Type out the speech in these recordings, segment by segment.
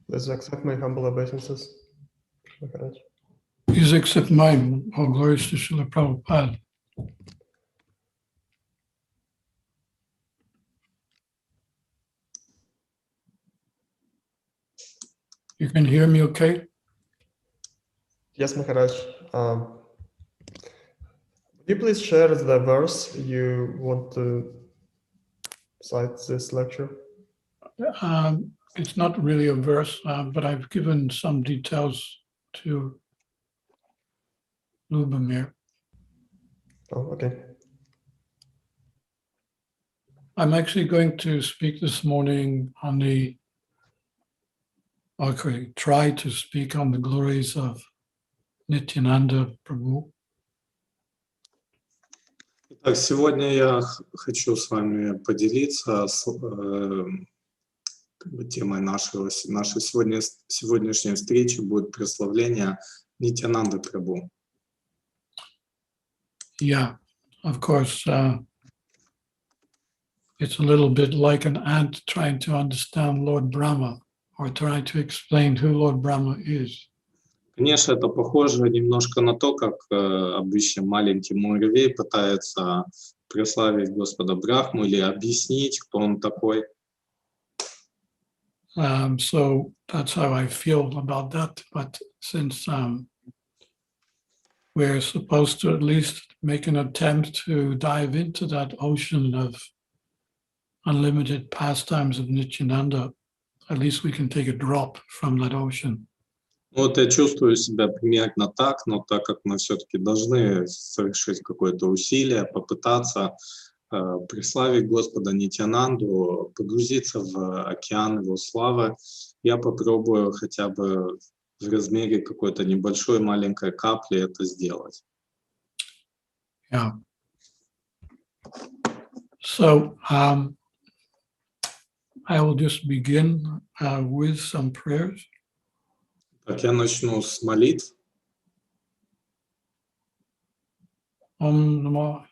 Please accept my humble obeisances. Please accept mine, all glories to Shrila Prabhupada. You can hear me okay? Yes, Maharaj. Would you please share the verse you want to cite this lecture? It's not really a verse, but I've given some details to Lubomir. Oh, okay. I'm actually going to speak this morning on try to speak on the glories of Nityananda Prabhu. Итак, сегодня я хочу с вами поделиться темой нашей сегодняшней встречи будет прославление Нитянанды Прабhu. Yeah, of course, it's a little bit like an ant trying to understand Lord Brahma or trying to explain who Lord Brahma is. Конечно, это похоже немножко на то, как обычно маленький муравей пытается прославить Господа Брахму или объяснить, кто он такой. So that's how I feel about that. But since we're supposed to at least make an attempt to dive into that ocean of unlimited pastimes of Nityananda, at least we can take a drop from that ocean. Вот я чувствую себя примерно так, но так как мы все-таки должны совершить какое-то усилие, попытаться прославить Господа Нитьянанду, погрузиться в океан Его славы, я попробую хотя бы в размере какой-то небольшой маленькой капли это сделать. Yeah. So I will just begin with some prayers. Так, я начну с молитв. Om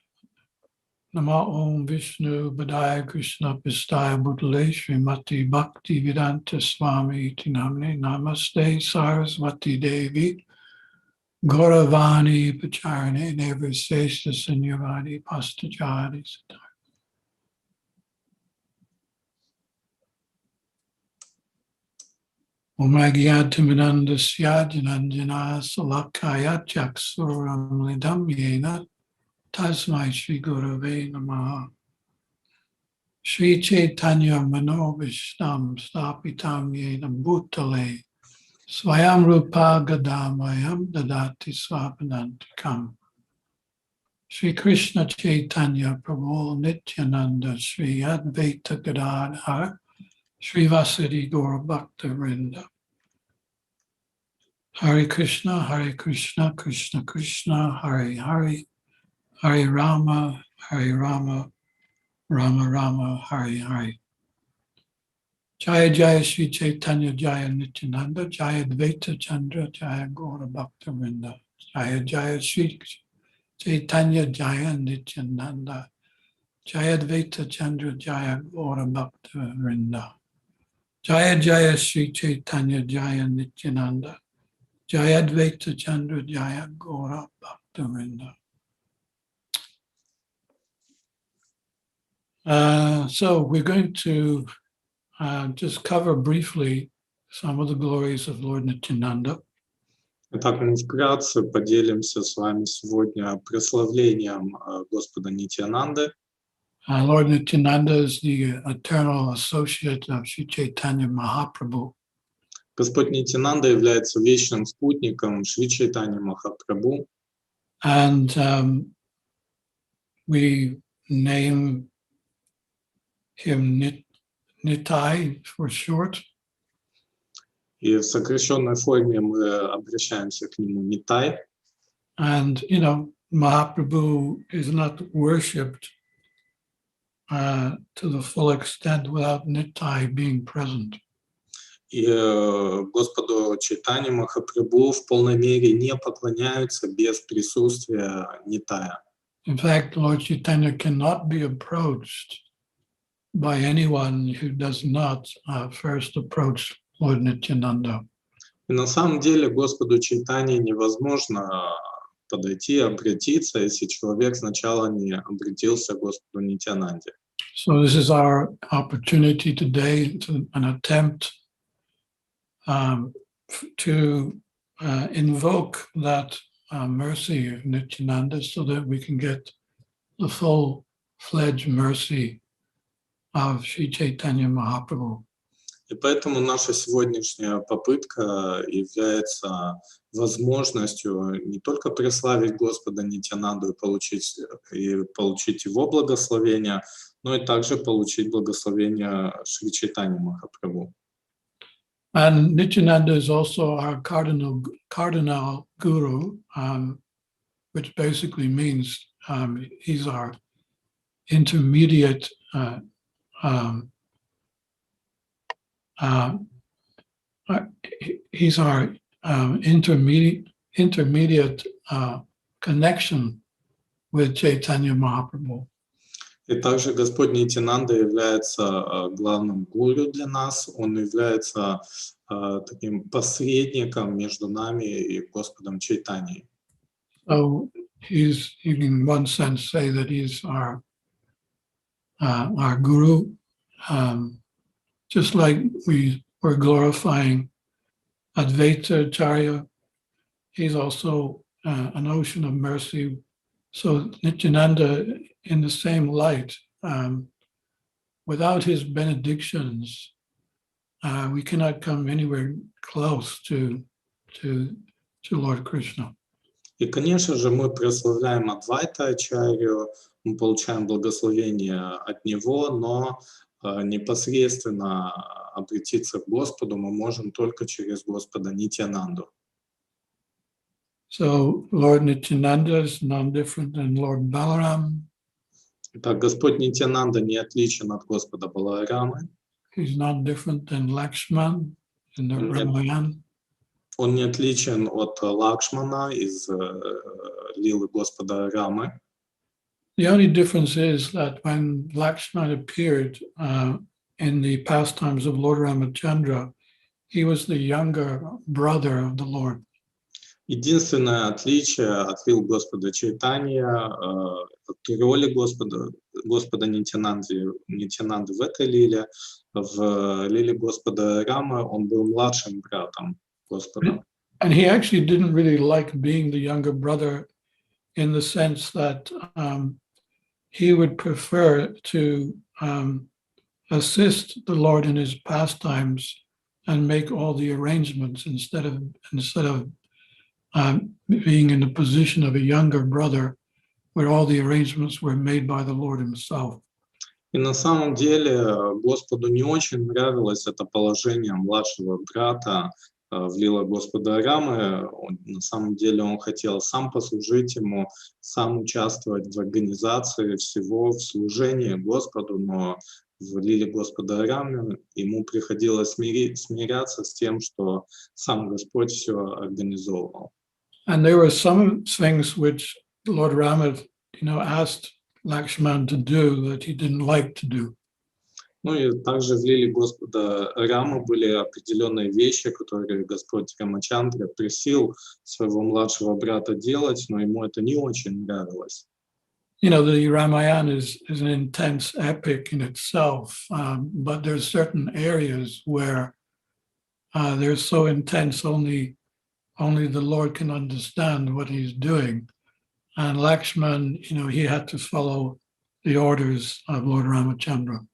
Om Vishnu Padaya Krishna Pistaya Bhutale Srimati Bhaktivedanta Swami Tinamne Namaste Saraswati Devi Gauravani Pacharane Nevraseshta Sanyavadi Pastajadi Siddhartha. Om Agyatimidanda Syadjananjana Salakaya Chaksuram Lidam Yena Tasmai Shri Gurave Namaha. Shri Chaitanya Manovishnam Stapitam Yena Bhutale Swayam Rupa Gadamayam Dadati Swapanantikam. Shri Krishna Chaitanya Prabhu Nityananda Shri Advaita Gadadhar Shri Vasudi Gaura Bhaktivinoda. Hare Krishna, Krishna Krishna, Hare Hare, Hare Rama, Rama Rama, Hare Hare. Jaya Jaya Shri Chaitanya Jaya Nityananda, Jaya Advaita Chandra, Jaya Gaura Bhaktivinoda. Jaya Jaya Shri Chaitanya Jaya Nityananda, Jaya Advaita Chandra, Jaya Gaura Bhaktivinoda. Jaya Jaya Shri Chaitanya Jaya Nityananda, Jaya Advaita Chandra, Jaya Gaura Bhaktivinoda. So we're going to just cover briefly some of the glories of Lord Nityananda. Итак, мы вкратце поделимся с вами сегодня прославлением Господа Нитьянанды. Lord Nityananda is the eternal associate of Sri Chaitanya Mahaprabhu. Господь Нитьянанда является вечным спутником Шри Чайтаньи Махапрабху. And we name him Nitai for short. И в сокращенной форме мы обращаемся к нему Нитай. And, you know, Mahaprabhu is not worshipped to the full extent without Nitai being present. И Господу Чайтаньи Махапрабху в полной мере не поклоняются без присутствия Нитая. In fact, Lord Chaitanya cannot be approached by anyone who does not first approach Lord Nityananda. И на самом деле Господу Чайтанье невозможно подойти, обратиться, если человек сначала не обратился к Господу Нитьянанде. So this is our opportunity today, an attempt to invoke that mercy of Nityananda so that we can get the full-fledged mercy of Sri Chaitanya Mahaprabhu. И поэтому наша сегодняшняя попытка является возможностью не только прославить Господа Нитьянанду и получить его благословение, но и также получить благословение Шри Чайтаньи Махапрабху. And Nityananda is also our cardinal guru, which basically means he's our intermediate he's our intermediate connection with Chaitanya Mahaprabhu. И также Господь Нитьянанда является главным гуру для нас. Он является таким посредником между нами и Господом Чайтаньей. So he's, you can in one sense say that he's our guru, just like we were glorifying Advaita Acharya. He's also an ocean of mercy. So Nityananda, in the same light, without his benedictions, we cannot come anywhere close to Lord Krishna. И, конечно же, мы прославляем Адвайта Ачарью, мы получаем благословение от него, но непосредственно обратиться к Господу мы можем только через Господа Нитьянанду. So Lord Nityananda is non-different than Lord Balaram. Итак, Господь Нитьянанда не отличен от Господа Баларамы. He's not different than Lakshman in the Ramayana. Он не отличен от Лакшмана из лилы Господа Рамы. The only difference is that when Lakshman appeared in the pastimes of Lord Ramachandra, he was the younger brother of the Lord. Единственное отличие от лил Господа Чайтанья, от роли Господа Нитьянанды в этой лиле, в лиле Господа Рамы, он был младшим братом Господа. And he actually didn't really like being the younger brother in the sense that he would prefer to assist the Lord in his pastimes and make all the arrangements instead of being in the position of a younger brother where all the arrangements were made by the Lord himself. И на самом деле Господу не очень нравилось это положение младшего брата в лилах Господа Рамы. На самом деле он хотел сам послужить ему, сам участвовать в организации всего, в служении Господу, но в лиле Господа Рамы ему приходилось смиряться с тем, что сам Господь все организовывал. And there were some things which Lord Rama, asked Lakshman to do that he didn't like to do. Ну и также в лиле Господа Рамы были определенные вещи, которые Господь Рамачандра просил своего младшего брата делать, но ему это не очень нравилось. The Ramayana is an intense epic in itself, but there's certain areas where they're so intense only the Lord can understand what he's doing. And Lakshman, he had to follow the orders of Lord Ramachandra.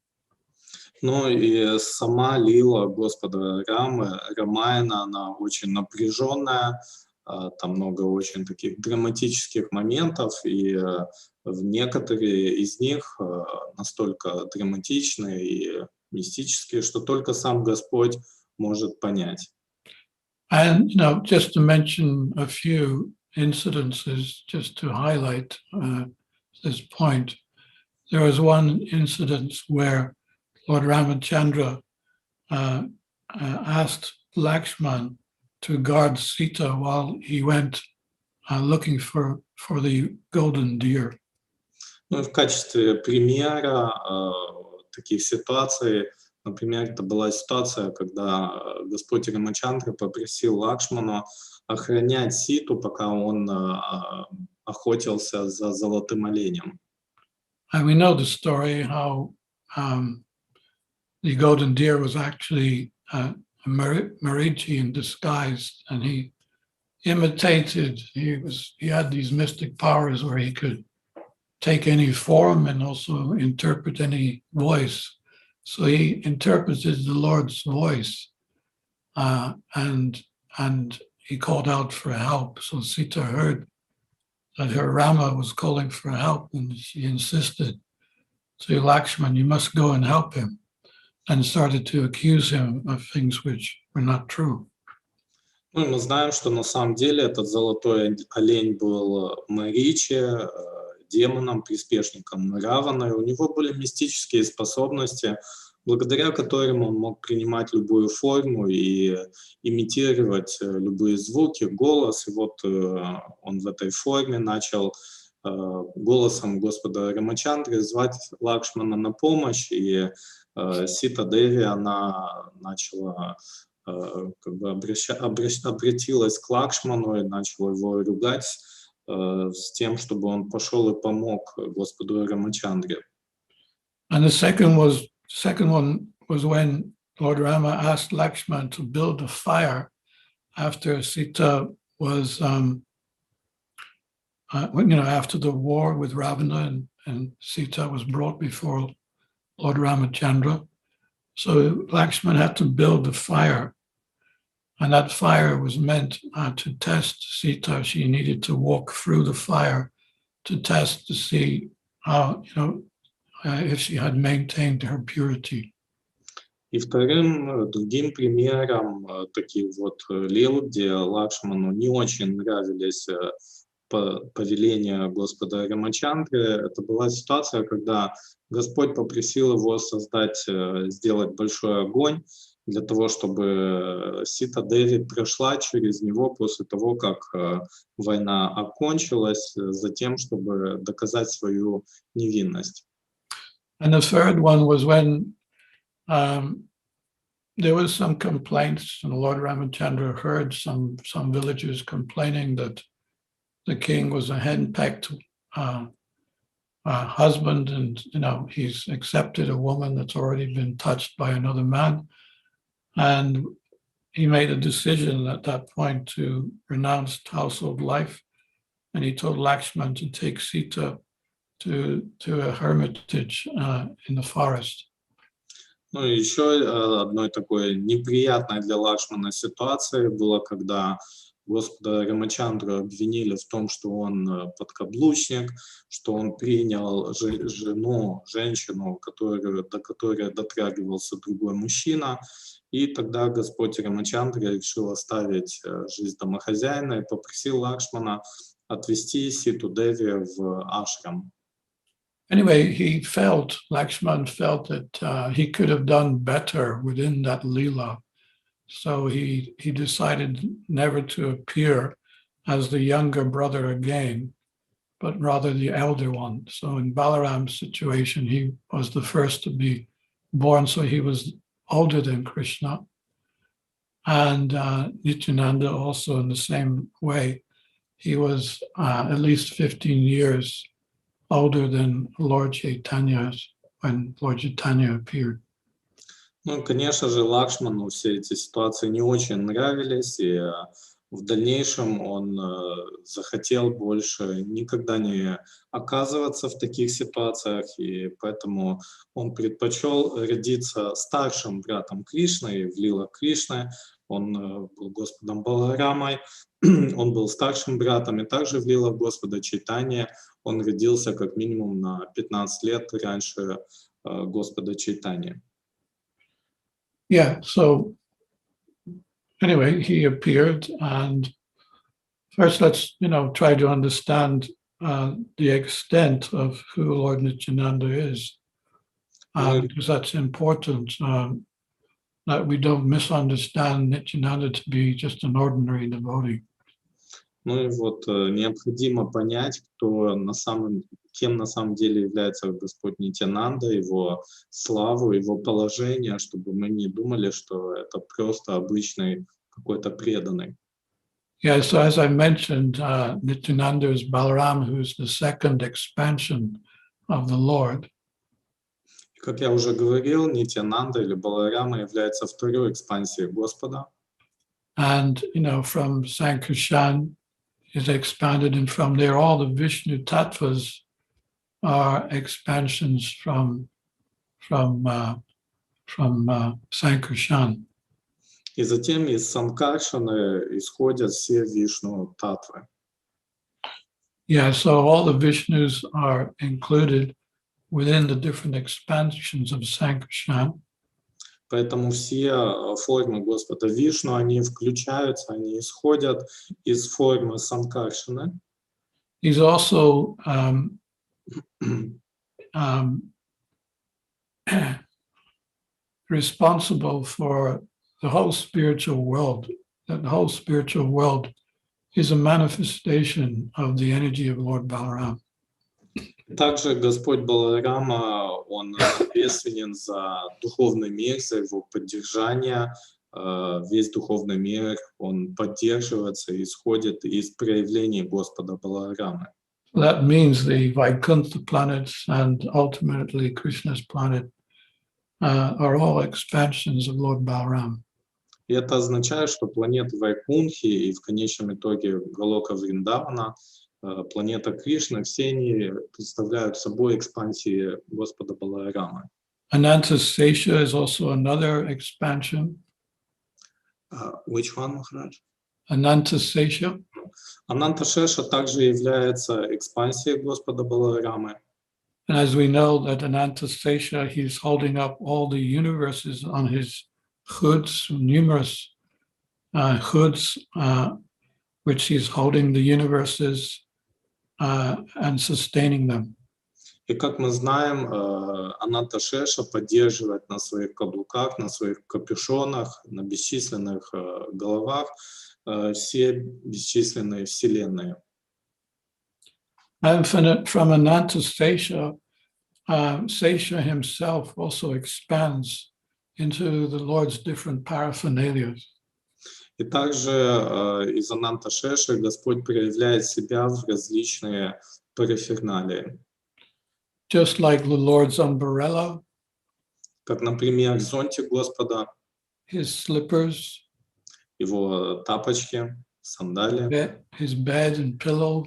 Ну и сама лила Господа Рамы, Рамаяна, она очень напряженная, там много очень таких драматических моментов, и некоторые из них настолько драматичные и мистические, что только сам Господь может понять. And, just to mention a few incidences, just to highlight this point, there was one incident where Lord Ramachandra asked Lakshman to guard Sita while he went looking for the golden deer. Ну и в качестве примера таких ситуаций Например, это была ситуация, когда Господь Рамачандра попросил Лакшману охранять Ситу, пока он охотился за золотым оленем. And we know the story how the golden deer was actually a Marichi in disguise, and he imitated, he had these mystic powers where he could take any form and also interpret any voice. So he interpreted the Lord's voice, and he called out for help. So Sita heard that her Rama was calling for help, and she insisted. So Lakshman, you must go and help him, and started to accuse him of things which were not true. Ну, и мы знаем, что на самом деле этот золотой олень был Маричи, демоном, приспешником Равана, и у него были мистические способности, благодаря которым он мог принимать любую форму и имитировать любые звуки, голос. И вот он в этой форме начал голосом Господа Рамачандры звать Лакшмана на помощь, и Сита Деви, она начала, как бы обратилась к Лакшману и начала его ругать с тем, чтобы он пошел и помог Господу Рамачандре. And the second one was when Lord Rama asked Lakshman to build a fire after Sita was, after the war with Ravana, and Sita was brought before Lord Ramachandra. So Lakshman had to build a fire, and that fire was meant to test Sita. She needed to walk through the fire to test to see how, if she had maintained her purity. И другим примером таких вот лил, где Лакшману не очень нравились повеления Господа Рамачандры, это была ситуация, когда Господь попросил его сделать большой огонь для того, чтобы Сита Деви прошла через него после того, как война окончилась, затем, чтобы доказать свою невинность. And the third one was when there was some complaints, and Lord Ramachandra heard some villagers complaining that the king was a henpecked husband, and he's accepted a woman that's already been touched by another man, and he made a decision at that point to renounce household life, and he told Lakshman to take Sita to a hermitage in the forest. Ну, еще одной такой неприятной для Лакшмана ситуацией было, когда Господа Рамачандру обвинили в том, что он подкаблучник, что он принял женщину, до которой дотрагивался другой мужчина. И тогда Господь Рамачандра решил оставить жизнь домохозяина и попросил Лакшмана отвезти Ситу Деви в ашрам. Anyway, Lakshman felt that he could have done better within that lila. So he decided never to appear as the younger brother again, but rather the elder one. So in Balaram's situation, he was the first to be born, so he was older than Krishna. And Nityananda also in the same way. He was at least 15 years older than Lord Chaitanya when Lord Chaitanya appeared. Ну, конечно же, Лакшману все эти ситуации не очень нравились, и в дальнейшем он захотел больше никогда не оказываться в таких ситуациях, и поэтому он предпочел родиться старшим братом Кришны, в лилах Кришны. Он был Господом Баларамой, он был старшим братом, и также в лилах Господа Чайтаньи он родился как минимум на 15 лет раньше Господа Чайтаньи. Yeah, so anyway, he appeared, and first let's, try to understand the extent of who Lord Nityananda is, because that's important, that we don't misunderstand Nityananda to be just an ordinary devotee. Ну и вот необходимо понять, кем на самом деле является Господь Нитьянанда, его славу, его положение, чтобы мы не думали, что это просто обычный какой-то преданный. Yeah, so as I mentioned, Nityananda is Balaram, who's the second expansion of the Lord. Как я уже говорил, Нитьянанда или Баларама является второй экспансией Господа. And, from Sankarshan is expanded, and from there all the Vishnu tattvas are expansions from Sankarshan. И затем из Санкаршаны исходят все Вишну татвы. Yeah, so all the Vishnus are included within the different expansions of Sankarshan. Поэтому все формы Господа Вишну, они включаются, они исходят из формы Санкаршаны. He's also responsible for the whole spiritual world. That the whole spiritual world is a manifestation of the energy of Lord Balaram. Также Господь Баларама, он ответственен за духовный мир, за его поддержание. Весь духовный мир, он поддерживается и исходит из проявлений Господа Баларамы. That means the Vaikuntha planets and ultimately Krishna's planet are all expansions of Lord Balaram. И это означает, что планеты Вайкунхи и в конечном итоге Галока Вриндавана, планета Кришны, все они представляют собой экспансии Господа Баларамы. Anantasesha is also another expansion. Which one, Maharaj? Anantasesha. Ананташеша также является экспансией Господа Баларамы. And as we know that Anantasesha, he's holding up all the universes on his hoods, numerous hoods, which he's holding the universes and sustaining them. И как мы знаем, Ананташеша поддерживает на своих каблуках, на своих капюшонах, на бесчисленных головах все бесчисленные вселенные. And from Anantasesha, Sesha himself also expands into the Lord's different paraphernalia. И также из Ананташеши Господь проявляет себя в различные параферналии. Just like the Lord's umbrella, Как, например, зонтик Господа, his slippers, его тапочки, сандали, his bed and pillow,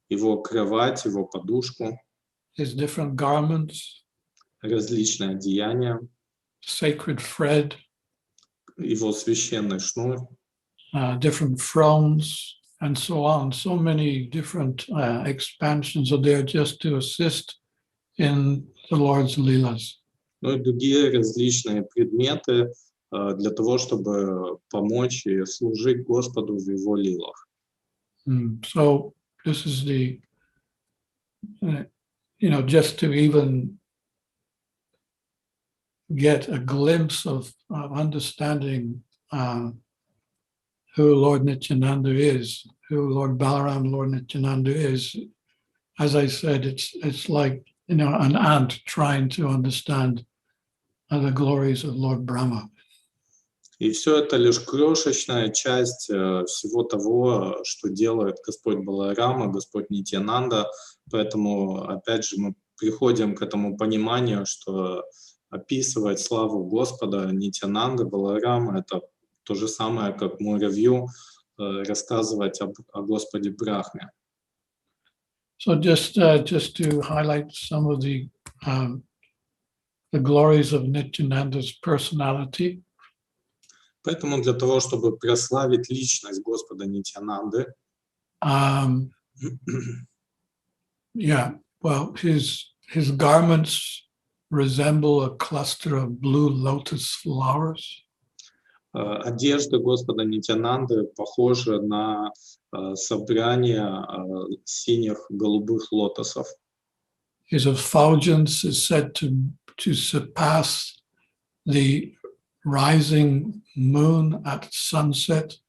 его кровать, его подушку, his different garments, различные одеяния, sacred thread, его священный шнур, different thrones, and so on. So many different expansions are there just to assist in the Lord's Leelas. ну и другие различные предметы для того, чтобы помочь и служить Господу в Его лилах. So this is the, just to even get a glimpse of understanding who Lord Nityananda is, who Lord Balaram, Lord Nityananda is. As I said, it's like, an ant trying to understand the glories of Lord Brahma. И все это лишь крошечная часть всего того, что делает Господь Баларама, Господь Нитьянанда. Поэтому, опять же, мы приходим к этому пониманию, что описывать славу Господа Нитьянанды, Баларама — это то же самое, как муравью рассказывать о Господе Брахме. So just to highlight some of the glories of Nityananda's personality. Поэтому для того, чтобы прославить личность Господа Нитьянанды, his garments resemble a cluster of blue lotus flowers. Одежда Господа Нитьянанды похожа на собрание синих голубых лотосов. His effulgence is said to surpass the rising moon at sunset.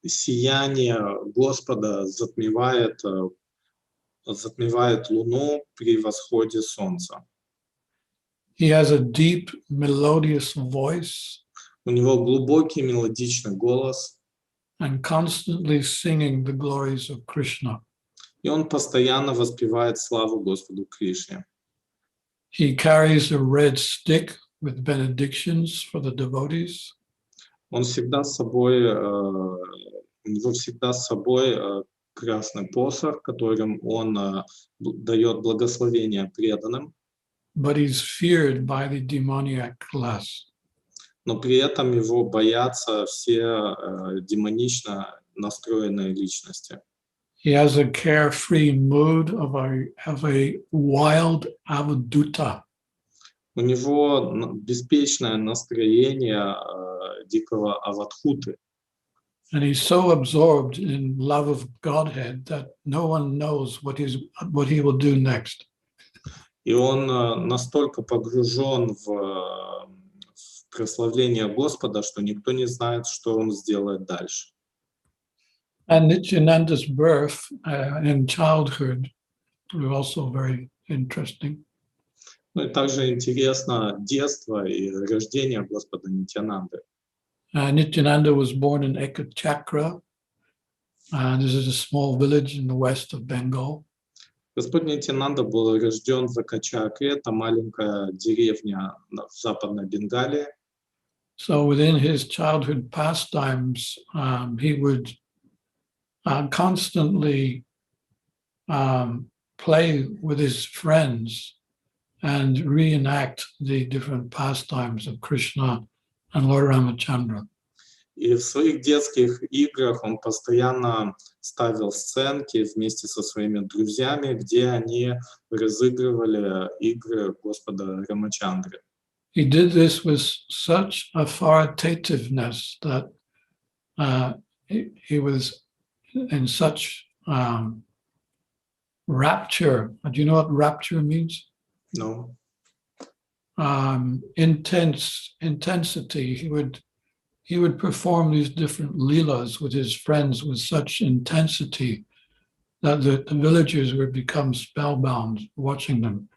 сияние Господа затмевает Луну при восходе Солнца. He has a deep, melodious voice У него глубокий мелодичный голос, and constantly singing the glories of Krishna. и он постоянно воспевает славу Господу Кришне. He carries a red stick with benedictions for the devotees. Он всегда с собой, у него всегда с собой красный посох, которым он дает благословение преданным, But he's feared by the demoniac class. но при этом его боятся все демонично настроенные личности. He has a carefree mood of a wild avadhuta. У него беспечное настроение дикого авадхуты. And he's so absorbed in love of Godhead that no one knows what he will do next. И он настолько погружен в прославление Господа, что никто не знает, что он сделает дальше. And Nityananda's birth and childhood were also very interesting. Ну и также интересно детство и рождение Господа Нитьянанды. Nityananda was born in ISKCON. This is a small village in the west of Bengal. Господь Нитьянанда был рожден в Акачакре, это маленькая деревня в Западной Бенгалии. So within his childhood pastimes, he would constantly play with his friends and reenact the different pastimes of Krishna and Lord Ramachandra. И в своих детских играх он постоянно ставил сценки вместе со своими друзьями, где они разыгрывали игры Господа Рамачандры. He did this with such authoritativeness that he was in such rapture. Do you know what rapture means? No. Intensity. He would perform these different leelas with his friends with such intensity that the villagers would become spellbound watching them.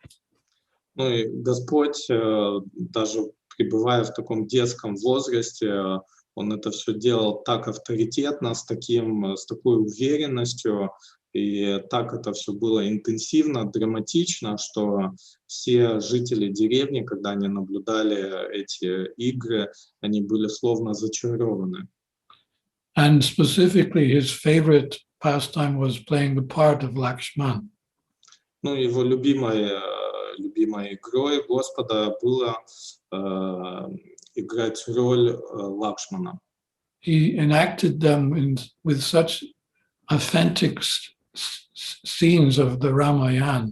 Ну и Господь, даже пребывая в таком детском возрасте, он это все делал так авторитетно, с такой уверенностью, и так это все было интенсивно, драматично, что все жители деревни, когда они наблюдали эти игры, они были словно зачарованы. And specifically, his favorite pastime was playing the part of Lakshman. Ну, его любимой игрой Господа было играть роль Лакшмана. He enacted them with such authentic scenes of the Ramayana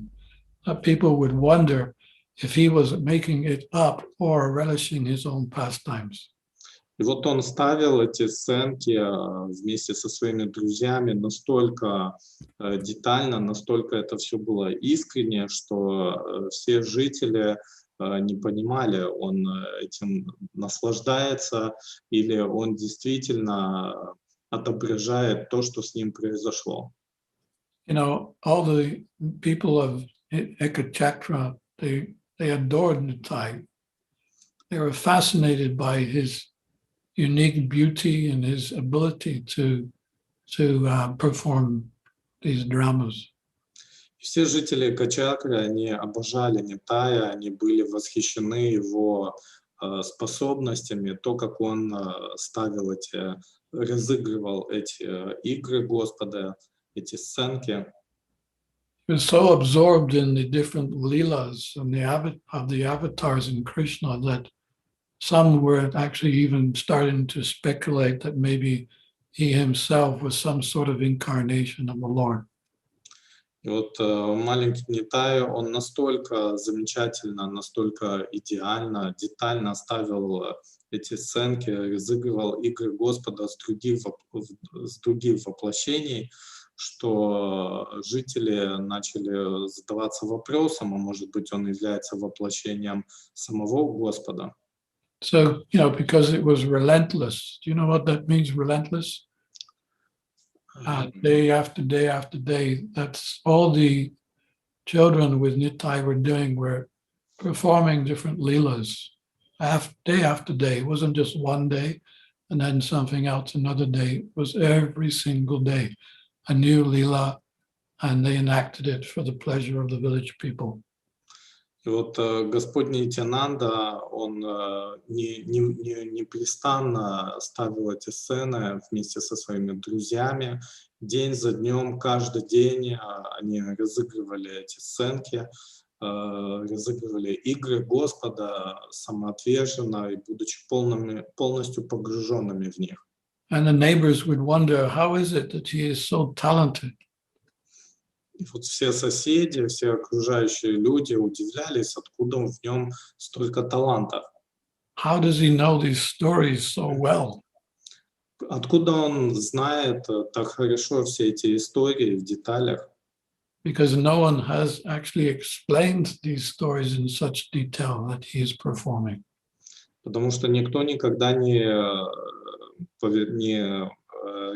that people would wonder if he was making it up or relishing his own pastimes. И вот он ставил эти сценки вместе со своими друзьями настолько детально, настолько это все было искренне, что все жители не понимали, он этим наслаждается или он действительно отображает то, что с ним произошло. You know, all the people of Ekachakra, they adored Nitai. They were fascinated by his unique beauty and his ability to perform these dramas. Все жители Качакры, они обожали Нитая, они были восхищены его способностями, то, как он разыгрывал эти игры Господа, эти сценки. He was so absorbed in the different leelas of the avatars in Krishna that some were actually even starting to speculate that maybe he himself was some sort of incarnation of the Lord. И вот маленький Нитай, он настолько замечательно, настолько идеально, детально ставил эти сценки, разыгрывал игры Господа с других воплощений, что жители начали задаваться вопросом, а может быть он является воплощением самого Господа. So, you know, because it was relentless. Do you know what that means, relentless? day after day after day. That's all the children with Nitai were doing, were performing different leelas day after day. It wasn't just one day and then something else another day. It was every single day a new leela, and they enacted it for the pleasure of the village people. И вот Господь Нитьянанда, он непрестанно ставил эти сцены вместе со своими друзьями. День за днем, каждый день они разыгрывали эти сценки, разыгрывали игры Господа самоотверженно и будучи полностью погруженными в них. And the neighbors would wonder, how is it that he is so talented? И вот все соседи, все окружающие люди удивлялись, откуда в нем столько талантов. How does he know these stories so well? Откуда он знает так хорошо все эти истории в деталях? Because no one has actually explained these stories in such detail that he is performing. Потому что никто никогда не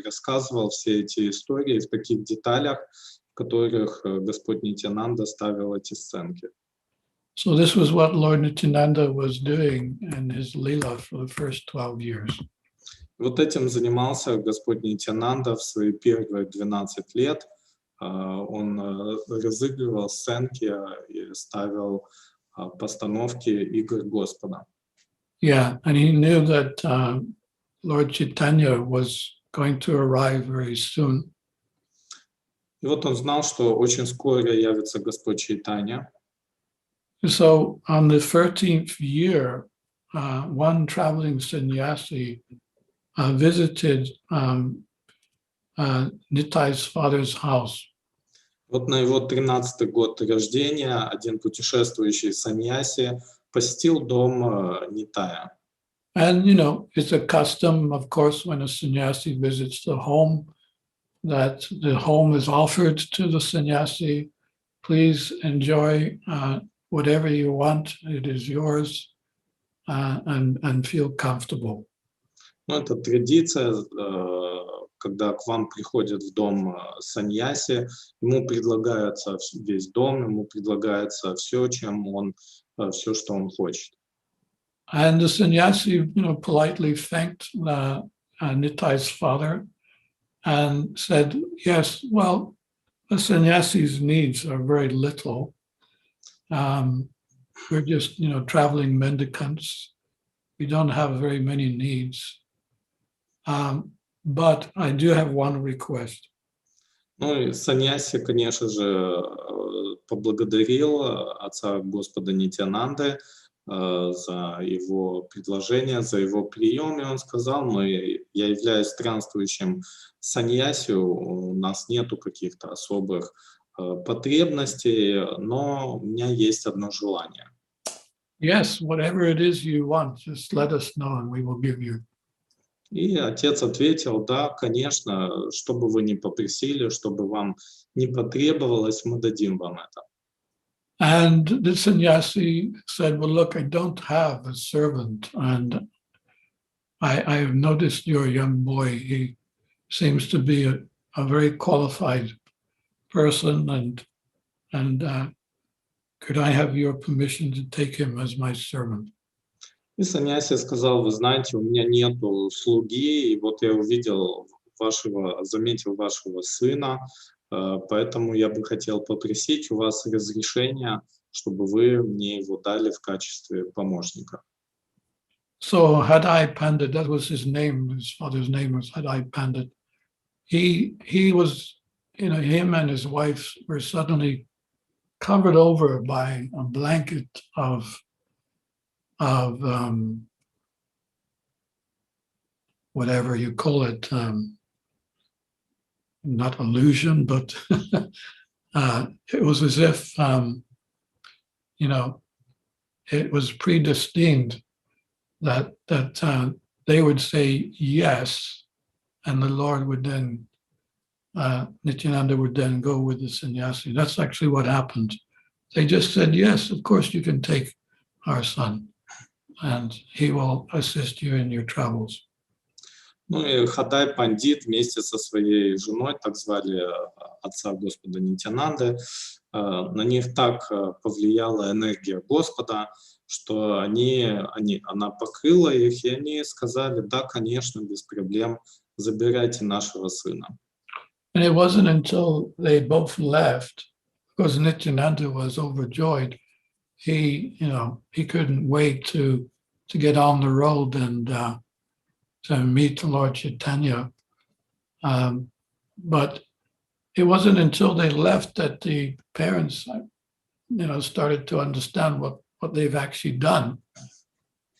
рассказывал все эти истории в таких деталях, в которых Господь Нитьянанда ставил эти сценки. So this was what Lord Nityananda was doing in his Leela for the first 12 years. Вот этим занимался Господь Нитьянанда в свои первые 12 лет. Он разыгрывал сценки и ставил постановки игр Господа. Yeah, and he knew that Lord Chaitanya was going to arrive very soon. И вот он знал, что очень скоро явится Господь Чайтанья. So on the 13th year, one traveling sannyasi visited Nitai's father's house. Вот на его 13-й год рождения один путешествующий саньяси посетил дом Нитая. And, you know, it's a custom, of course, when a sannyasi visits the home, that the home is offered to the sannyasi. Please enjoy whatever you want. It is yours, and feel comfortable. Ну, это традиция, когда к вам приходит в дом саньяси, ему предлагается весь дом, ему предлагается все, все, что он хочет. And the sannyasi, you know, politely thanked Nitai's father and said, yes, well, the sannyasi's needs are very little. We're just, you know, traveling mendicants. We don't have very many needs. But I do have one request. Ну и саньяси, конечно же, поблагодарил отца Господа Нитьянанды за его предложение, за его прием, и он сказал: я являюсь странствующим саньяси, у нас нету каких-то особых потребностей, но у меня есть одно желание. Yes, whatever it is you want, just let us know and we will give you. И отец ответил: да, конечно, что бы вы ни попросили, что бы вам ни потребовалось, мы дадим вам это. And the sannyasi said, well, look, I don't have a servant, and I've noticed you're a young boy. He seems to be a very qualified person, and could I have your permission to take him as my servant? И саньяси сказал: вы знаете, у меня нету слуги, и вот я заметил вашего сына, поэтому я бы хотел попросить у вас разрешения, чтобы вы мне его дали в качестве помощника. So Hadai Pandit, that was his name, his father's name was Hadai Pandit. He was, you know, him and his wife were suddenly covered over by a blanket of whatever you call it, not illusion, but it was as if, you know, it was predestined that they would say yes, and the Lord would then, Nityananda would then go with the sannyasi. That's actually what happened. They just said, yes, of course you can take our son, and he will assist you in your travels. Ну и Хадай Пандит вместе со своей женой, так звали отца Господа Нитьянанды, на них так повлияла энергия Господа, что она покрыла их, и они сказали: да, конечно, без проблем, забирайте нашего сына. And it wasn't until they both left, because Nityananda was overjoyed. He couldn't wait to get on the road and to meet the Lord Chaitanya. But it wasn't until they left that the parents, started to understand what they've actually done.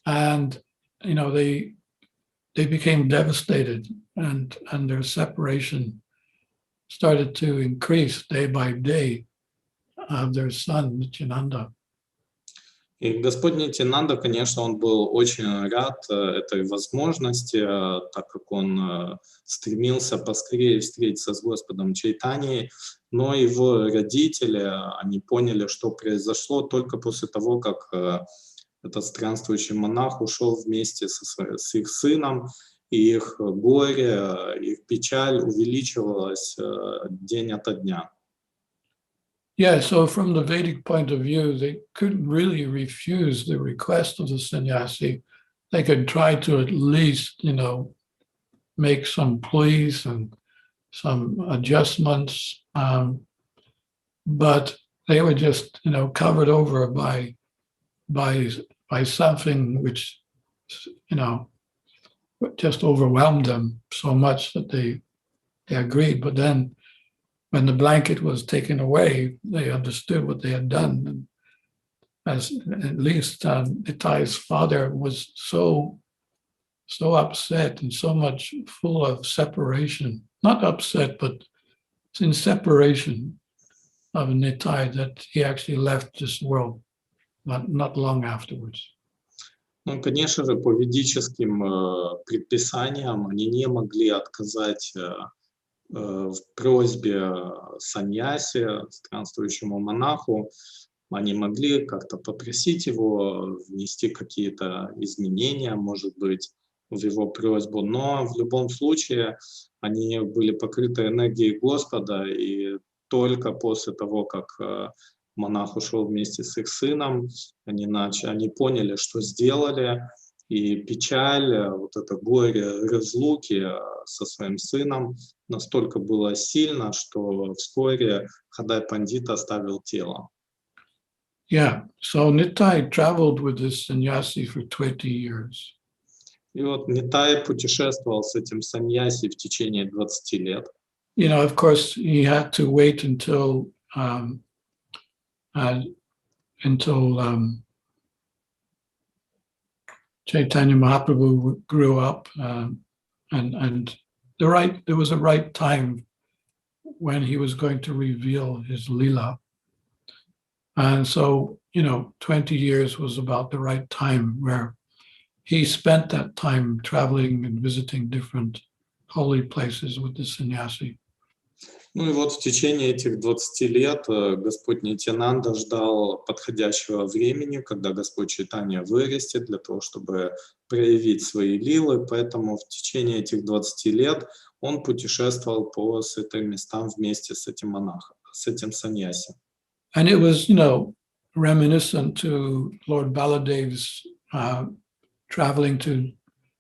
And, they became devastated, and their separation started to increase day by day of their son, Nityananda. И Господь Нитьянанда, конечно, он был очень рад этой возможности, так как он стремился поскорее встретиться с Господом Чайтаньей, но его родители, они поняли, что произошло только после того, как этот странствующий монах ушел вместе с их сыном, и их горе, их печаль увеличивалась день ото дня. Yeah, so from the Vedic point of view, they couldn't really refuse the request of the sannyasi. They could try to at least, make some pleas and some adjustments, but they were just, covered over by something which, just overwhelmed them so much that they agreed. But then, when the blanket was taken away, they understood what they had done. And as at least Nitai's father was so upset and so much full of separation, not upset, but in separation of Nitai, that he actually left this world not long afterwards. Ну, конечно же, по ведическим предписаниям они не могли отказать в просьбе саньяси, странствующему монаху. Они могли как-то попросить его внести какие-то изменения, может быть, в его просьбу, но в любом случае они были покрыты энергией Господа, и только после того, как монах ушел вместе с их сыном, они поняли, что сделали, и печаль, вот это горе разлуки со своим сыном настолько было сильно, что вскоре Хадай Пандит оставил тело. Yeah, so Nitai traveled with this sannyasi for 20 years. И вот Нитай путешествовал с этим саньяси в течение 20 лет. Of course, he had to wait until Chaitanya Mahaprabhu grew up, and there was a right time when he was going to reveal his lila. And so, 20 years was about the right time where he spent that time traveling and visiting different holy places with the sannyasi. Ну и вот в течение этих 20 лет Господь Нитьянанда ждал подходящего времени, когда Господь Чайтанья вырастет для того, чтобы проявить свои лилы, поэтому в течение этих 20 лет он путешествовал по святым местам вместе с этим монахом, с этим саньяси. And it was, reminiscent to Lord Baladev's traveling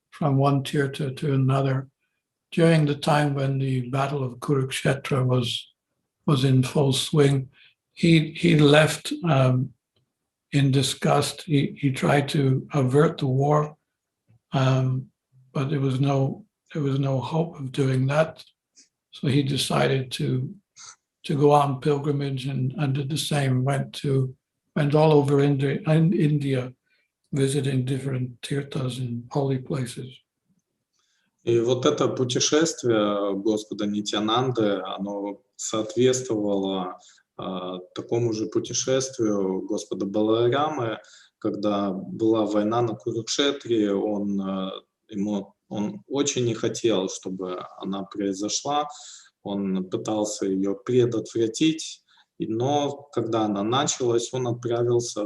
from one tirtha to another during the time when the Battle of Kurukshetra was in full swing. He left in disgust. He tried to avert the war, but there was no hope of doing that. So he decided to go on pilgrimage and did the same. Went all over India, visiting different tirthas and holy places. И вот это путешествие Господа Нитьянанды, оно соответствовало такому же путешествию Господа Баларамы, когда была война на Курукшетре, он очень не хотел, чтобы она произошла, он пытался ее предотвратить, но когда она началась, он отправился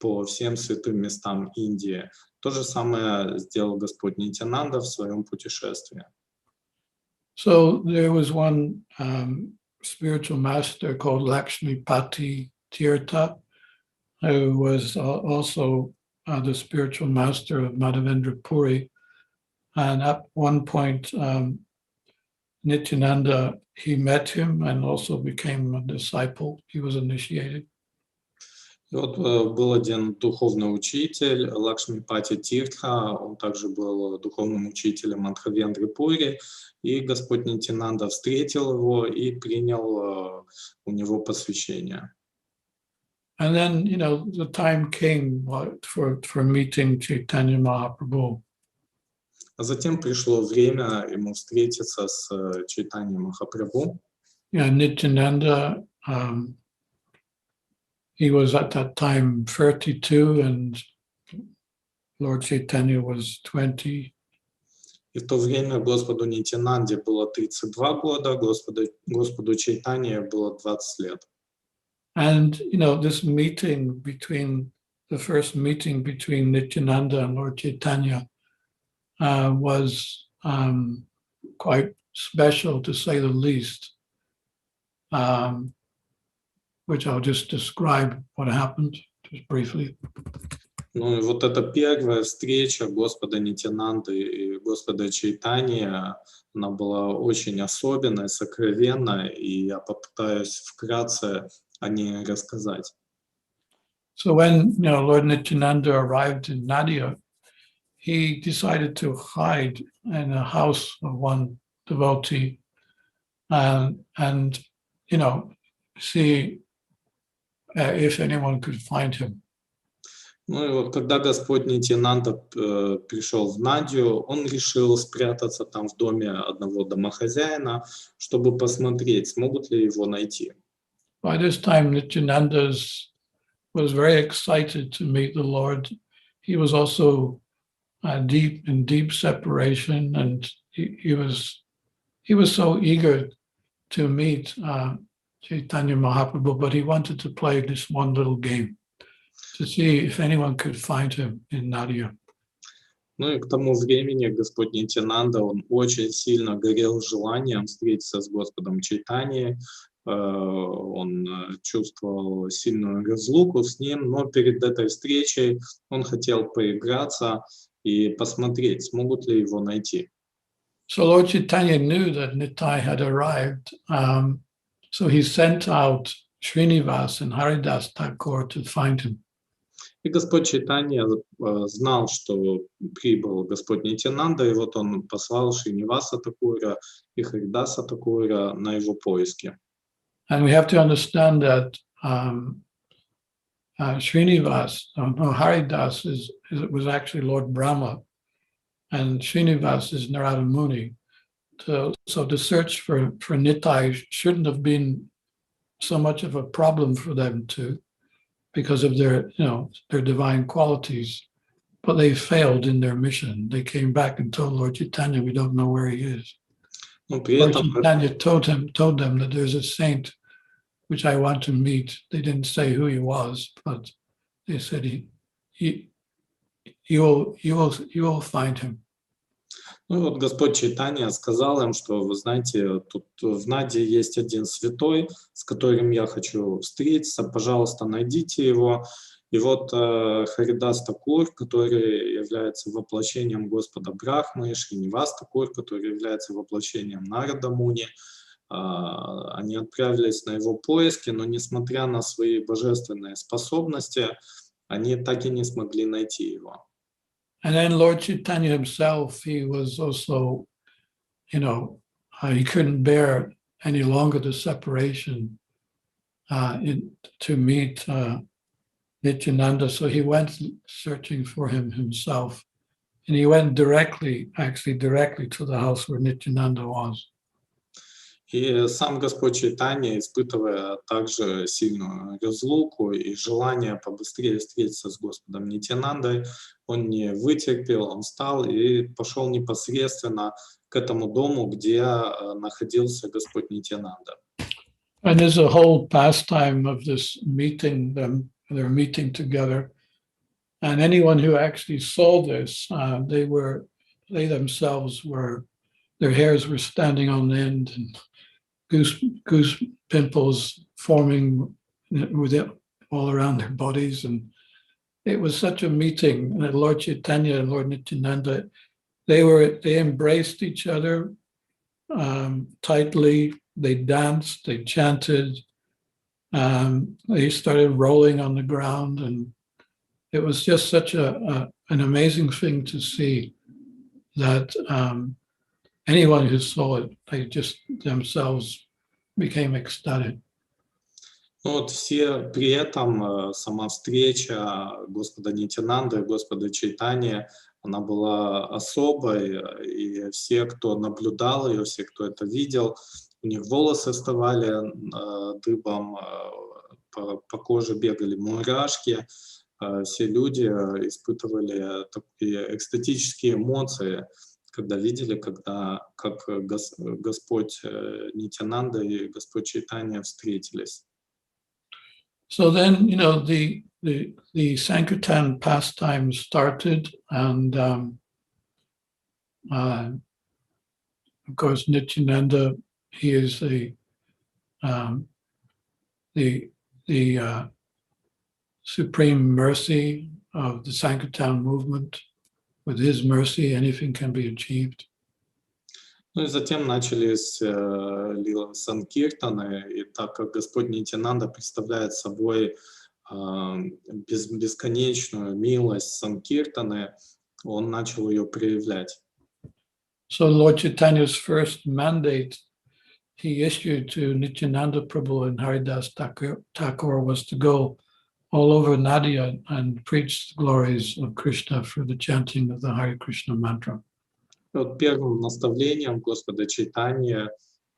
по всем святым местам Индии. То же самое сделал Господь Нитьянанда в своем путешествии. So there was one spiritual master called Lakshmipati Tirtha, who was also the spiritual master of Madhavendra Puri. And at one point, Nityananda, he met him and also became a disciple. He was initiated. И вот был один духовный учитель, Лакшмипати Тиртха, он также был духовным учителем Мадхавендры Пури, и Господь Нитьянанда встретил его и принял у него посвящение. And then, the time came for meeting Chaitanya Mahaprabhu. А затем пришло время ему встретиться с Чайтаньей Махапрабху. Yeah, Nityananda, he was at that time 32 and Lord Chaitanya was 20. И в то время Господу Нитьянанде было 32 года, Господу Чайтанье было 20 лет. And, this meeting the first meeting between Nityananda and Lord Chaitanya was quite special, to say the least, which I'll just describe what happened just briefly. Ну и вот эта первая встреча Господа Нитьянанды и Господа Чайтаньи, она была очень особенной, сокровенной, и я попытаюсь вкратце о ней рассказать. So when Lord Nityananda arrived in Nadia, he decided to hide in a house of one devotee and see if anyone could find him. Ну и вот когда Господь Нитьянанда пришел в Надию, он решил спрятаться там в доме одного домохозяина, чтобы посмотреть, смогут ли его найти. By this time, Nityananda was very excited to meet the Lord. He was also in deep separation, and he was so eager to meet Chaitanya Mahaprabhu, but he wanted to play this one little game to see if anyone could find him in Nadia. Ну и к тому времени Господь Нитьянанда, он очень сильно горел желанием встретиться с Господом Чайтаньей. Он чувствовал сильную разлуку с ним, но перед этой встречей он хотел поиграться и посмотреть, смогут ли его найти. So Lord Chaitanya knew that Nitai had arrived, so he sent out Srinivas and Haridas Thakur to find him. И Господь Чайтанья знал, что прибыл Господь Нитьянанда, и вот он послал Шриниваса Такура и Харидаса Такура на его поиски. And we have to understand that Haridas was actually Lord Brahma, and Srinivas is Narada Muni. So the search for Nitai shouldn't have been so much of a problem for them too, because of their divine qualities, but they failed in their mission. They came back and told Lord Chaitanya, we don't know where he is. Lord Chaitanya told them that there's a saint which I want to meet. They didn't say who he was, but they said you will find him. Ну вот Господь Чайтанья сказал им, что, вы знаете, тут в Наде есть один святой, с которым я хочу встретиться, пожалуйста, найдите его. И вот Харидас Такур, который является воплощением Господа Брахмы, и Шринивас Такур, который является воплощением Нарада Муни, они отправились на его поиски, но несмотря на свои божественные способности, они так и не смогли найти его. And then Lord Chaitanya himself, he was also, he couldn't bear any longer the separation to meet Nityananda. So he went searching for him himself. And he went directly to the house where Nityananda was. И сам Господь Чайтанья, испытывая также сильную разлуку и желание побыстрее встретиться с Господом Нитьянандой, он не вытерпел, он встал и пошел непосредственно к этому дому, где находился Господь Нитьянанда. And there's a whole pastime of this meeting, they're meeting together. And anyone who actually saw this, they themselves were, their hairs were standing on end and goose pimples forming with it all around their bodies. And it was such a meeting. And Lord Chaitanya and Lord Nityananda, they embraced each other tightly. They danced, they chanted, they started rolling on the ground, and it was just such an amazing thing to see that anyone who saw it, they just themselves became ecstatic. Ну вот все при этом сама встреча Господа Нитянанды и Господа Чайтаньи, она была особой, и все, кто наблюдал ее, все, кто это видел, у них волосы вставали дыбом, по коже бегали мурашки, все люди испытывали такие экстатические эмоции, когда видели, как Господь Нитянанда и Господь Чайтанья встретились. So then, the Sankirtan pastime started, and of course, Nityananda, he is the supreme mercy of the Sankirtan movement. With his mercy, anything can be achieved. Ну и затем начались санкиртаны, и так как Господь Нитянанда представляет собой бесконечную милость санкиртаны, он начал ее проявлять. So Lord Chaitanya's first mandate he issued to Nityananda Prabhu and Haridas Thakur was to go all over Nadia and preach the glories of Krishna through the chanting of the Hare Krishna mantra. Вот первым наставлением Господа Чайтаньи,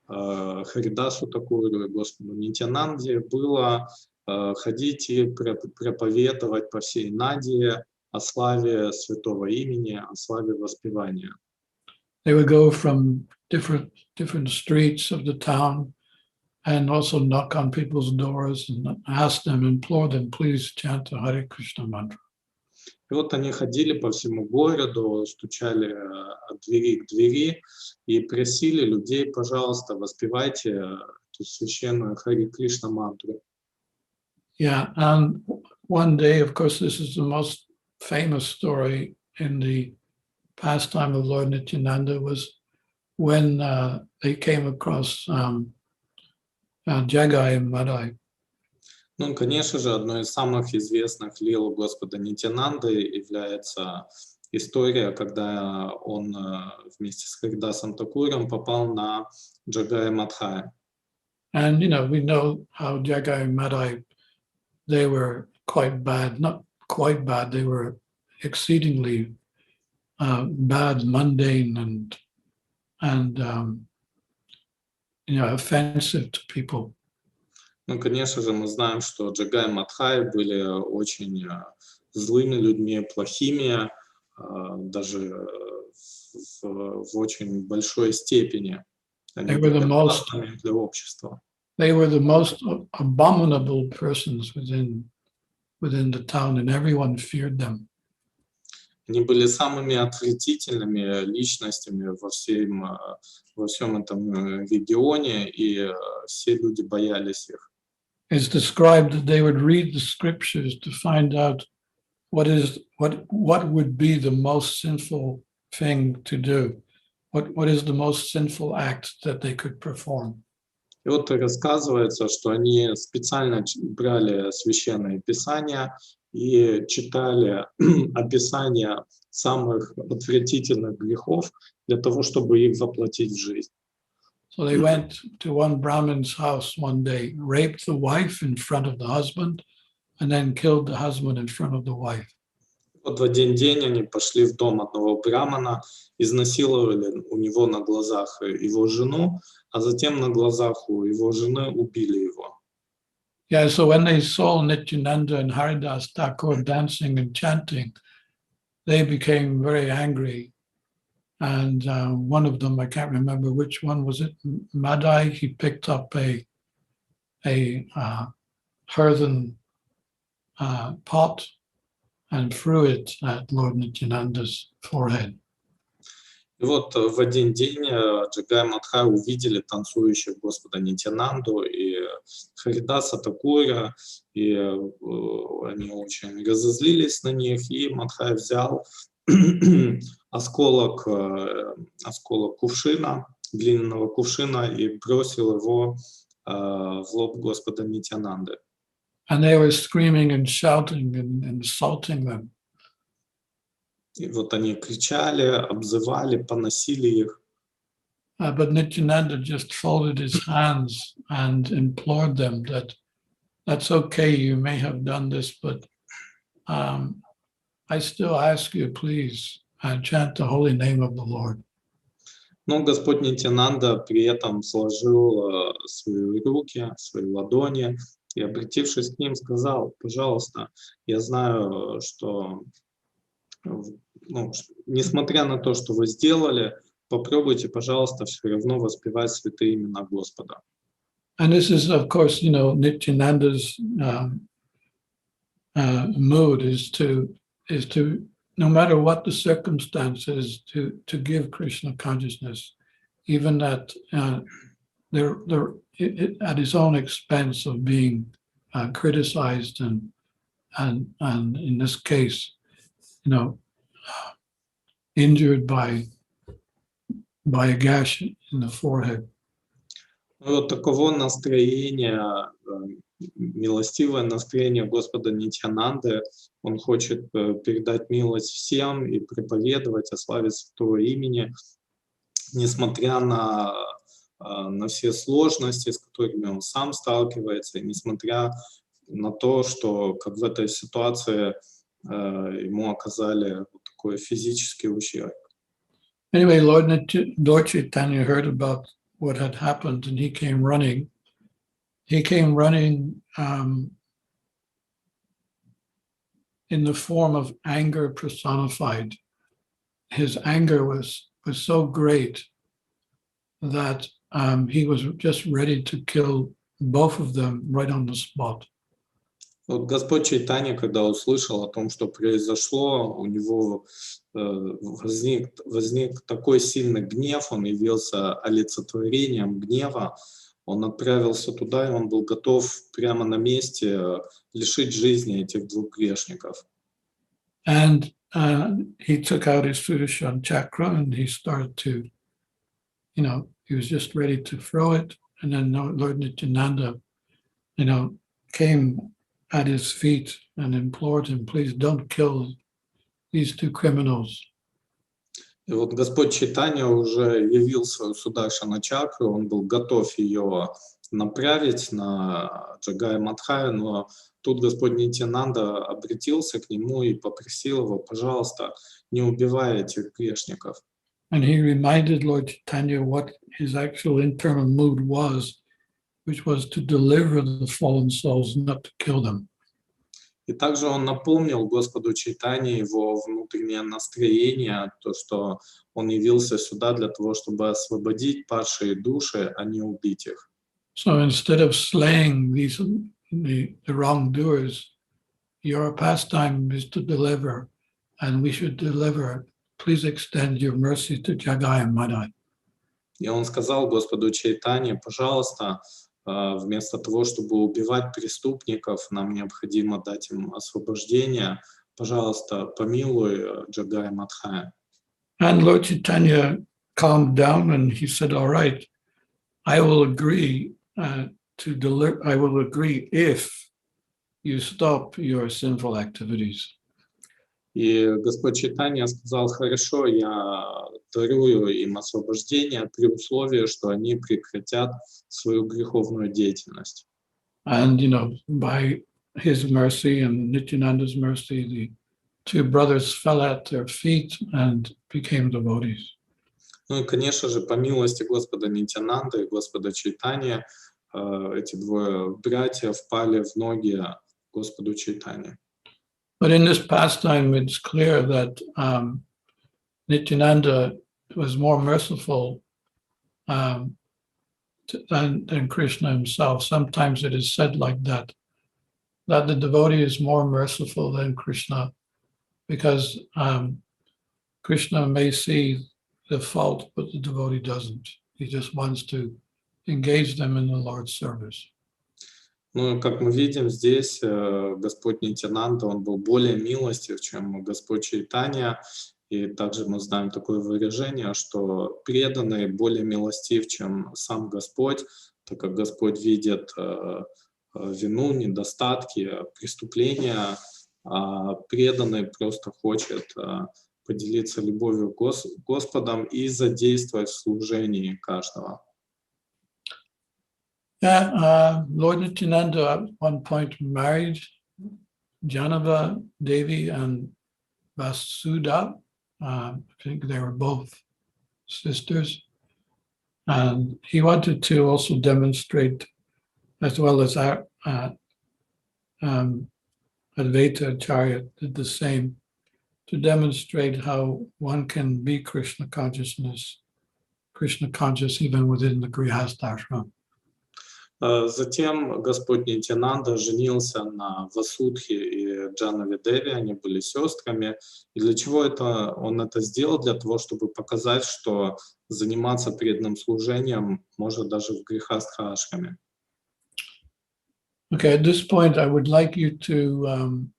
Харидасу Такуру и Господу Нитянанде было ходить и проповедовать по всей Надии о славе святого имени, о славе воспевания. They would go from different streets of the town and also knock on people's doors and ask them, implore them, please chant the Hare Krishna mantra. И вот они ходили по всему городу, стучали от двери к двери и просили людей, пожалуйста, воспевайте эту священную Хари Кришна мантру. Yeah, and one day, of course, this is the most famous story in the pastime of Lord Nityananda, was when they came across Jagai and Madai. Ну, конечно же, одной из самых известных лил Господа Нитянанды является история, когда он вместе с Харидасом Такуром попал на Джагая Мадхая. And, we know how Jagai and Madai, they were quite bad, not quite bad, they were exceedingly bad, mundane, and offensive to people. Ну, конечно же, мы знаем, что Джагай и Мадхай были очень злыми людьми, плохими, даже в очень большой степени. Они были опасными для общества. They were the most abominable persons within the town, and everyone feared them. Они были самыми отвратительными личностями во всем этом регионе, и все люди боялись их. It's described that they would read the scriptures to find out what would be the most sinful thing to do. What is the most sinful act that they could perform? И вот рассказывается, что они специально брали священные писания и читали описания самых отвратительных грехов для того, чтобы их воплотить в жизнь. So they went to one Brahmin's house one day, raped the wife in front of the husband, and then killed the husband in front of the wife. Вот в один день они пошли в дом одного брамана, изнасиловали у него на глазах его жену, а затем на глазах у его жены убили его. Yeah, so when they saw Nityananda and Haridas Thakur dancing and chanting, they became very angry. And one of them, I can't remember which one was it, Madai, he picked up a earthen pot and threw it at Lord Nityananda's forehead. И вот в один день Джагай и Мадхай увидели танцующих Господа Нитьянанду и Харидаса Такура, и они очень разозлились на них, и Мадхай взял осколок кувшина, глиняного кувшина, и бросил его в лоб Господа Нитьянанды. And they were screaming and shouting and insulting them. И вот они кричали, обзывали, поносили их. But Nityananda just folded his hands and implored them that that's okay, you may have done this, but I still ask you, please, chant the holy name of the Lord. Но Господь Нитьянанда при этом сложил свои руки, свои ладони и, обратившись к ним, сказал: пожалуйста, я знаю, что, несмотря на то, что вы сделали, попробуйте, пожалуйста, все равно воспевать святые имена Господа. And this is, of course, Nityananda's mood is to, no matter what the circumstances, to give Krishna consciousness, even at at his own expense of being criticized and in this case, injured by a gash in the forehead. Вот таково настроение, милостивое настроение Господа Нитьянанды. Он хочет передать милость всем и проповедовать о славе святого имени, несмотря на все сложности, с которыми он сам сталкивается, и несмотря на то, что как в этой ситуации ему оказали вот такой физический ущерб. Anyway, Lord Chaitanya heard about what had happened, and he came running. He came running in the form of anger personified. His anger was so great that he was just ready to kill both of them right on the spot. Вот Господь Чайтанья, когда услышал о том, что произошло, у него возник такой сильный гнев, он явился олицетворением гнева, он отправился туда, и он был готов прямо на месте лишить жизни этих двух грешников. And he took out his Sudarshan chakra and he started to, he was just ready to throw it. And then Lord Nityananda, came at his feet and implored him, please don't kill these two criminals. И вот Господь Чайтанья уже явил свою Сударшана чакру, он был готов ее направить на Джагая Мадхая, но тут Господь Нитьянанда обратился к нему и попросил его: пожалуйста, не убивай этих грешников. And he reminded Lord Chaitanya what his actual internal mood was, which was to deliver the fallen souls, not to kill them. И также он напомнил Господу Чайтанье его внутреннее настроение, то, что он явился сюда для того, чтобы освободить падшие души, а не убить их. So instead of slaying the wrongdoers, your pastime is to deliver, and we should deliver. Please extend your mercy to Jagai and Madai. И он сказал Господу Чайтанье: пожалуйста, вместо того, чтобы убивать преступников, нам необходимо дать им освобождение. Пожалуйста, помилуй Джагая Мадхая. And Lord Chaitanya calmed down and he said, all right, I will agree to deliver. I will agree if you stop your sinful activities. И Господь Чайтанья сказал: хорошо, я дарую им освобождение при условии, что они прекратят свою греховную деятельность. And, by his mercy and Nityananda's mercy, the two brothers fell at their feet and became devotees. Ну и, конечно же, по милости Господа Нитьянанды и Господа Чайтанья, эти двое братьев пали в ноги Господу Чайтанье. But in this pastime, it's clear that Nityananda was more merciful than Krishna himself. Sometimes it is said like that the devotee is more merciful than Krishna because Krishna may see the fault, but the devotee doesn't. He just wants to engage them in the Lord's service. Ну, как мы видим, здесь Господь Нитьянанда, он был более милостив, чем Господь Чайтанья. И также мы знаем такое выражение, что преданный более милостив, чем сам Господь, так как Господь видит вину, недостатки, преступления, а преданный просто хочет поделиться любовью Господом и задействовать в служении каждого. Yeah, Lord Nityananda at one point married Janava Devi and Vasudha. I think they were both sisters. And he wanted to also demonstrate, as well as Advaita Acharya did the same, to demonstrate how one can be Krishna consciousness, Krishna conscious even within the Grihastha ashram. Затем Господь Нитьянанда женился на Васудхе и Джанаве Деви, они были сестрами. И для чего он это сделал? Для того, чтобы показать, что заниматься преданным служением можно даже в Грихастха ашраме. Okay, at this point, I would like you to,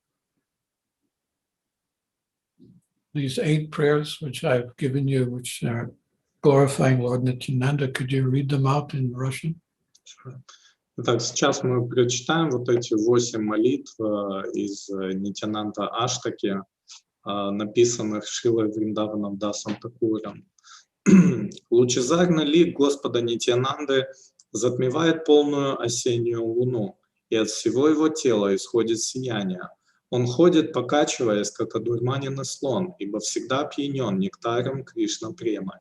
these 8 prayers which I've given you, which are glorifying Lord Nityananda, could you read them out in Russian? Итак, сейчас мы прочитаем вот эти 8 молитв из Нитьянанда Аштаки, написанных Шрилой Вриндаваном Дасом Такуром. Лучезарный лик Господа Нитьянанды затмевает полную осеннюю луну, и от всего его тела исходит сияние. Он ходит, покачиваясь, как одурманенный слон, ибо всегда опьянен нектаром Кришна Премы.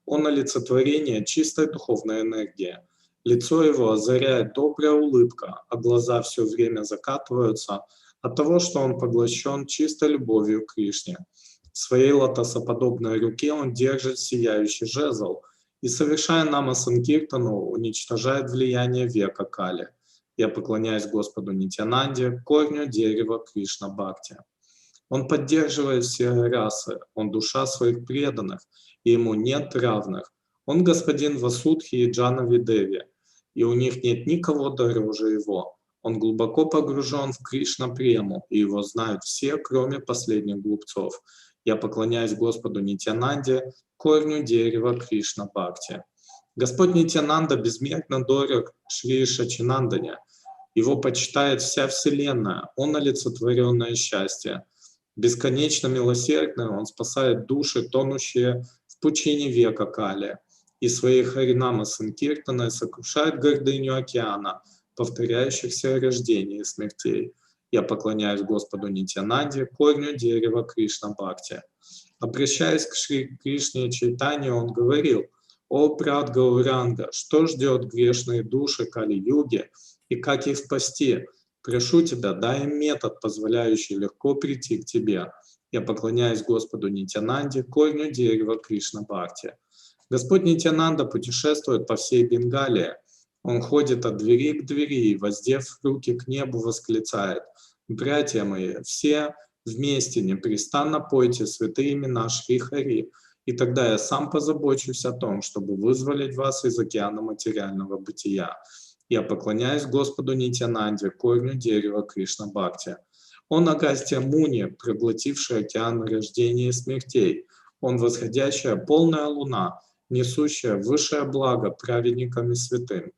Он олицетворение чистой духовной энергии. Лицо его озаряет добрая улыбка, а глаза все время закатываются от того, что он поглощен чистой любовью к Кришне. В своей лотосоподобной руке он держит сияющий жезл и, совершая нама-санкиртану, уничтожает влияние века Кали. Я поклоняюсь Господу Нитьянанде, корню дерева Кришна Бхакти. Он поддерживает все расы, он душа своих преданных, и ему нет равных. Он господин Васудхи и Джанави Деви, и у них нет никого дороже его. Он глубоко погружен в Кришна Прему, и его знают все, кроме последних глупцов. Я поклоняюсь Господу Нитьянанде, корню дерева Кришна Бхакти. Господь Нитьянанда безмерно дорог Шри Шачинандане. Его почитает вся Вселенная, он олицетворенное счастье. Бесконечно милосердный, он спасает души, тонущие в пучине века Кали, и своей Харинама Санкиртаной сокрушает гордыню океана, повторяющихся рождений и смертей. Я поклоняюсь Господу Нитьянанде, корню дерева Кришна Бхакти. Обращаясь к Шри Кришне Чайтанье, он говорил: «О, брат Гауранга, что ждет грешные души Кали-юги и как их спасти? Прошу тебя, дай им метод, позволяющий легко прийти к тебе». Я поклоняюсь Господу Нитьянанде, корню дерева Кришна Бхакти. Господь Нитьянанда путешествует по всей Бенгалии. Он ходит от двери к двери и, воздев руки к небу, восклицает: «Братья мои, все вместе непрестанно пойте святые имена Шри Хари, и тогда я сам позабочусь о том, чтобы вызволить вас из океана материального бытия». Я поклоняюсь Господу Нитьянанде, корню дерева Кришна Бхакти. Он Агастья Муни, проглотивший океан рождения и смертей. Он восходящая полная луна, несущая высшее благо праведникам и святым.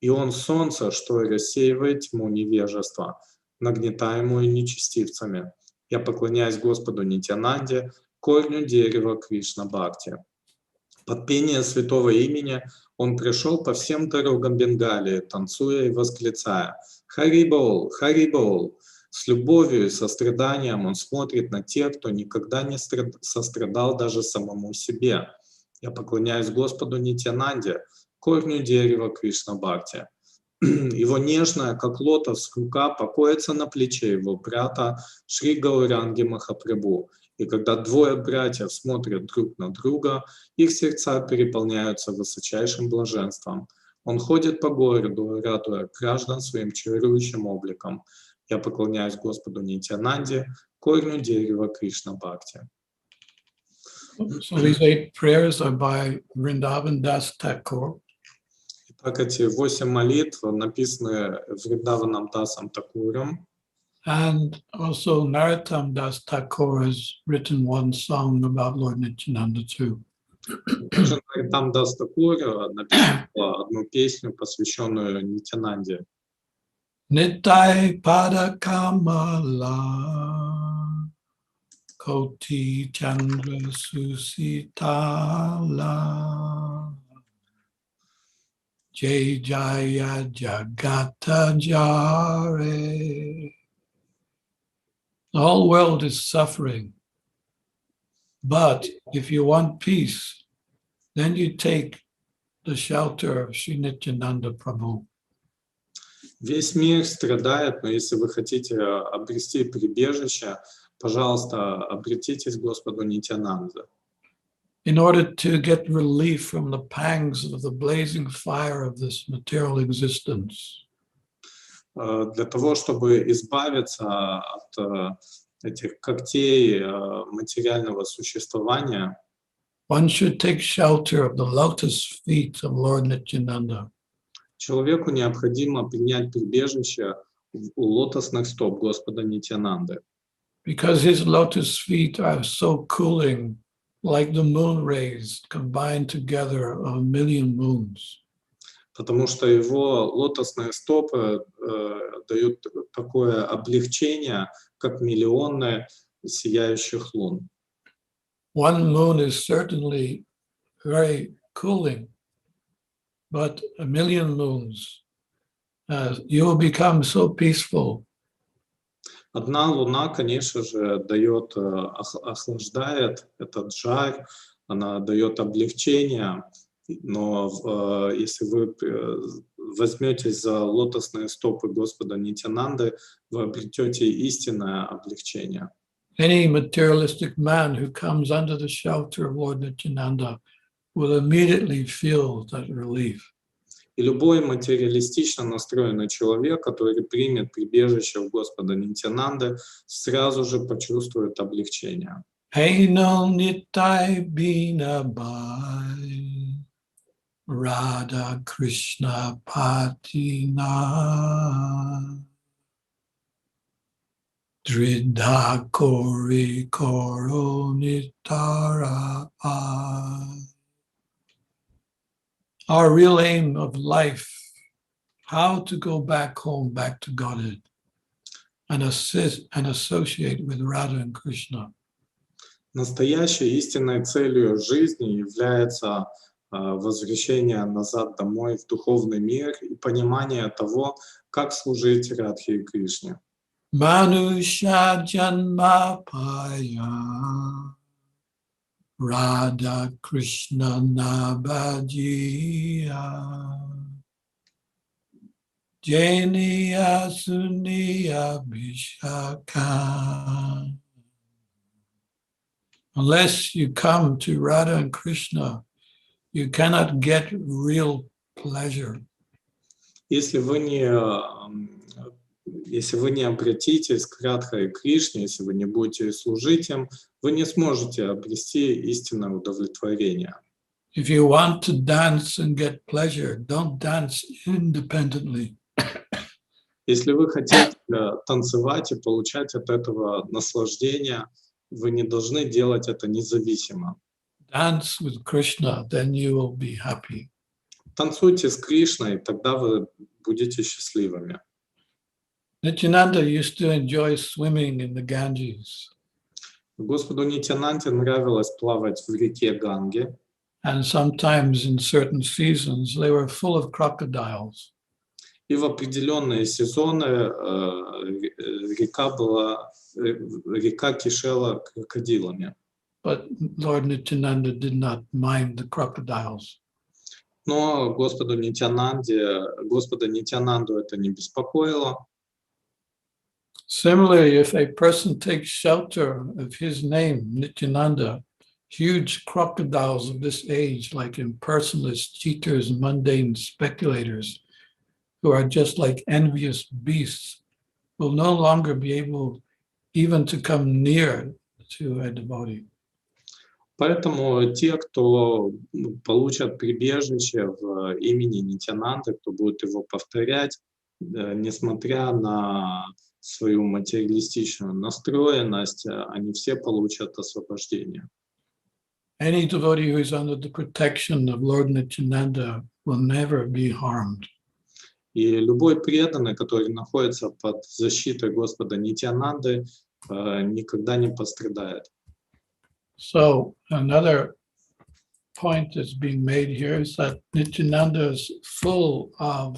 И он солнце, что рассеивает тьму невежества, нагнетаемую нечестивцами. Я поклоняюсь Господу Нитьянанде, корню дерева Кришна Бхакти. Под пение святого имени он пришел по всем дорогам Бенгалии, танцуя и восклицая: «Харибол, Харибол!» С любовью и состраданием он смотрит на тех, кто никогда не сострадал даже самому себе. Я поклоняюсь Господу Нитьянанде, корню дерева Кришна Бхакти. Его нежная, как лотос, рука покоится на плече его брата Шри Гауранги Махапрабху. И когда двое братьев смотрят друг на друга, их сердца переполняются высочайшим блаженством. Он ходит по городу, радуя граждан своим чарующим обликом. Я поклоняюсь Господу Нитьянанде, корню дерева Кришна Бхакти. So these 8 prayers are by Vrindavan Das Thakur. Итак, эти 8 молитв написаны Вриндаваном Дасом Такуром. And also Narottam Das Thakur has written one song about Lord Nityananda too. Также Наротам Дас Такур написал одну песню, посвященную Нитянанде. Nitai Pada Kamala Koti Chandra Susitala Jai Jaya Jagata Jare. The whole world is suffering. But if you want peace, then you take the shelter of Sri Nityananda Prabhu. Весь мир страдает, но если вы хотите обрести прибежище, пожалуйста, обратитесь к Господу Нитьянанде. In order to get relief from the pangs of the blazing fire of this material existence. Для того, чтобы избавиться от этих когтей материального существования, One should take shelter of the lotus feet of Lord Nityananda. Человеку необходимо принять прибежище у лотосных стоп Господа Нитьянанды. Because his lotus feet are so cooling, like the moon rays combined together of a million moons. Потому что его лотосные стопы дают такое облегчение, как миллионы сияющих лун. One moon is certainly very cooling, but a million moons, you will become so peaceful. Одна луна, конечно же, дает, охлаждает этот жар, она дает облегчение, но если вы возьметесь за лотосные стопы Господа Нитьянанды, вы обретете истинное облегчение. Any materialistic man who comes under the shelter of Lord Nityananda will immediately feel that relief. И любой материалистично настроенный человек, который примет прибежище у Господа Нитьянанды, сразу же почувствует облегчение. Haino nitai bina bai Radha Krishna patina Dridha kori koro nitara. Our real aim of life, how to go back home, back to Godhead, and associate with Radha and Krishna. Настоящей истинной целью жизни является возвращение назад домой в духовный мир и понимание того, как служить Радхе и Кришне. Manusha janma paya Radha Krishna nabhajiya Janiya suniya bhishaka. Unless you come to Radha and Krishna, you cannot get real pleasure. Если вы не обратитесь к Радхе и Кришне, если вы не будете служить им, вы не сможете обрести истинное удовлетворение. If you want to dance and get pleasure, don't dance independently. Если вы хотите танцевать и получать от этого наслаждение, вы не должны делать это независимо. Dance with Krishna, then you will be happy. Танцуйте с Кришной, тогда вы будете счастливыми. Nityananda used to enjoy swimming in the Ganges. Господу Нитьянанде нравилось плавать в реке Ганге. And sometimes in certain seasons, they were full of crocodiles. И в определенные сезоны река кишела крокодилами. But Lord Nityananda did not mind the crocodiles. Но Господа Нитьянанду это не беспокоило. Similarly, if a person takes shelter of his name, Nityananda, huge crocodiles of this age, like impersonalists, cheaters, mundane speculators, who are just like envious beasts, will no longer be able even to come near to a devotee. Поэтому те, кто получат прибежище в имени Нитьянанды, кто будет его повторять, несмотря на свою материалистичную настроенность, они все получат освобождение. Any devotee who is under the protection of Lord Nityananda will never be harmed. И любой преданный, который находится под защитой Господа Нитьянанды, никогда не пострадает. So another point that's being made here is that Nityananda is full of,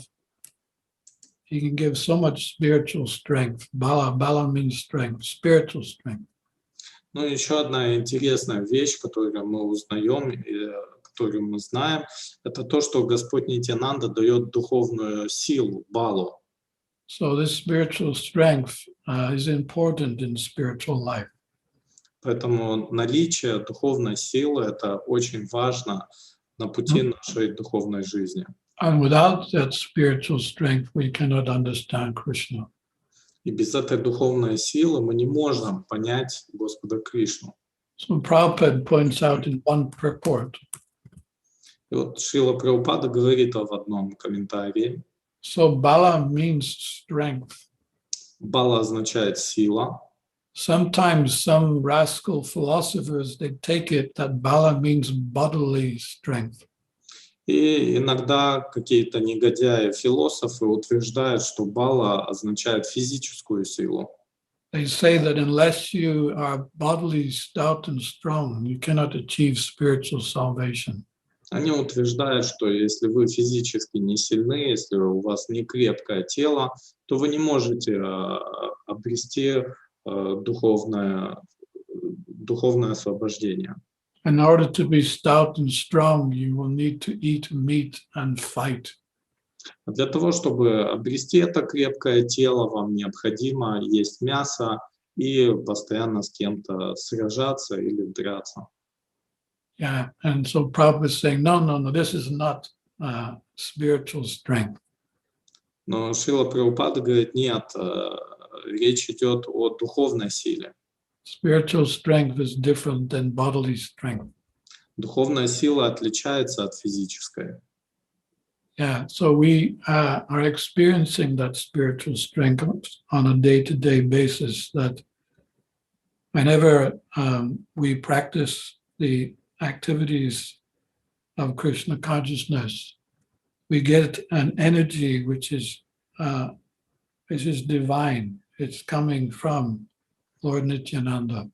he can give so much spiritual strength. Bala means strength, spiritual strength. Ну, еще одна интересная вещь, которую мы узнаем, и которую мы знаем, это то, что Господь Нитьянанда дает духовную силу, балу. So this spiritual strength is important in spiritual life. Поэтому наличие духовной силы — это очень важно на пути нашей духовной жизни. And without that spiritual strength, we cannot understand Krishna. И без этой духовной силы мы не можем понять Господа Кришну. So Prabhupada points out in one purport. И вот Шрила Прабхупада говорит в одном комментарии. So Bala means strength. Бала означает сила. Sometimes some rascal philosophers, they take it that Bala means bodily strength. И иногда какие-то негодяи-философы утверждают, что бала означает физическую силу. They say that unless you are bodily stout and strong, you cannot achieve spiritual salvation. Они утверждают, что если вы физически не сильны, если у вас не крепкое тело, то вы не можете обрести духовное освобождение. In order to be stout and strong, you will need to eat meat and fight. Для того, чтобы обрести это крепкое тело, вам необходимо есть мясо и постоянно с кем-то сражаться или драться. Yeah, and so Prabhupada is saying, no, this is not spiritual strength. Но Шрила Прабхупада говорит, нет, речь идет о духовной силе. Spiritual strength is different than bodily strength. Духовная сила отличается от физической. Yeah, so we are experiencing that spiritual strength on a day-to-day basis, that whenever we practice the activities of Krishna consciousness, we get an energy which is divine. It's coming from Lord Nityananda.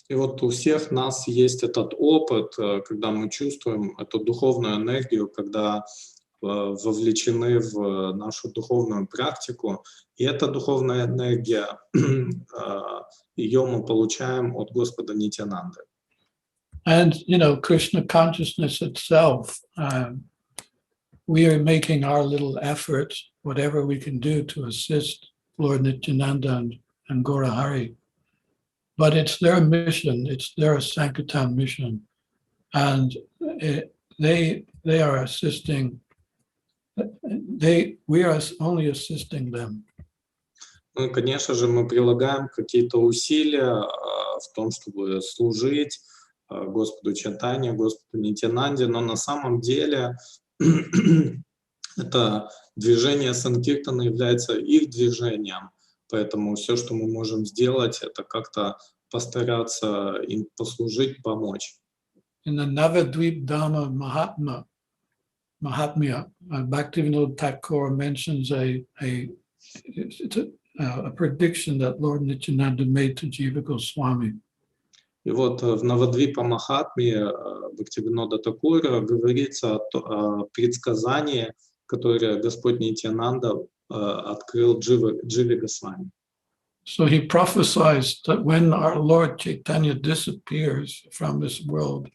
И вот у всех нас есть этот опыт, когда мы чувствуем эту духовную энергию, когда вовлечены в нашу духовную практику. И эта духовная энергия, ее мы получаем от Господа Нитьянанды. And, Krishna consciousness itself, we are making our little effort, whatever we can do to assist Lord Nityananda and Gaura Hari. But it's their mission, it's their Sankirtan mission. And they are assisting, we are only assisting them. Ну, конечно же, мы прилагаем какие-то усилия в том, чтобы служить Господу Чайтанье, Господу Нитьянанде, но на самом деле это движение Санкиртана является их движением, поэтому все, что мы можем сделать, это как-то постараться им послужить, помочь. In the Navadvip Dhamma Mahatmya, Bhaktivedanta Thakur mentions a prediction that Lord Nityananda made to Jiva Goswami. И вот в Навадвипа Махатме Бхактивинода Такура говорится о предсказании, которое Господь Нитьянанда открыл Дживе Госвами. So he prophesies that when our Lord Chaitanya disappears from this world,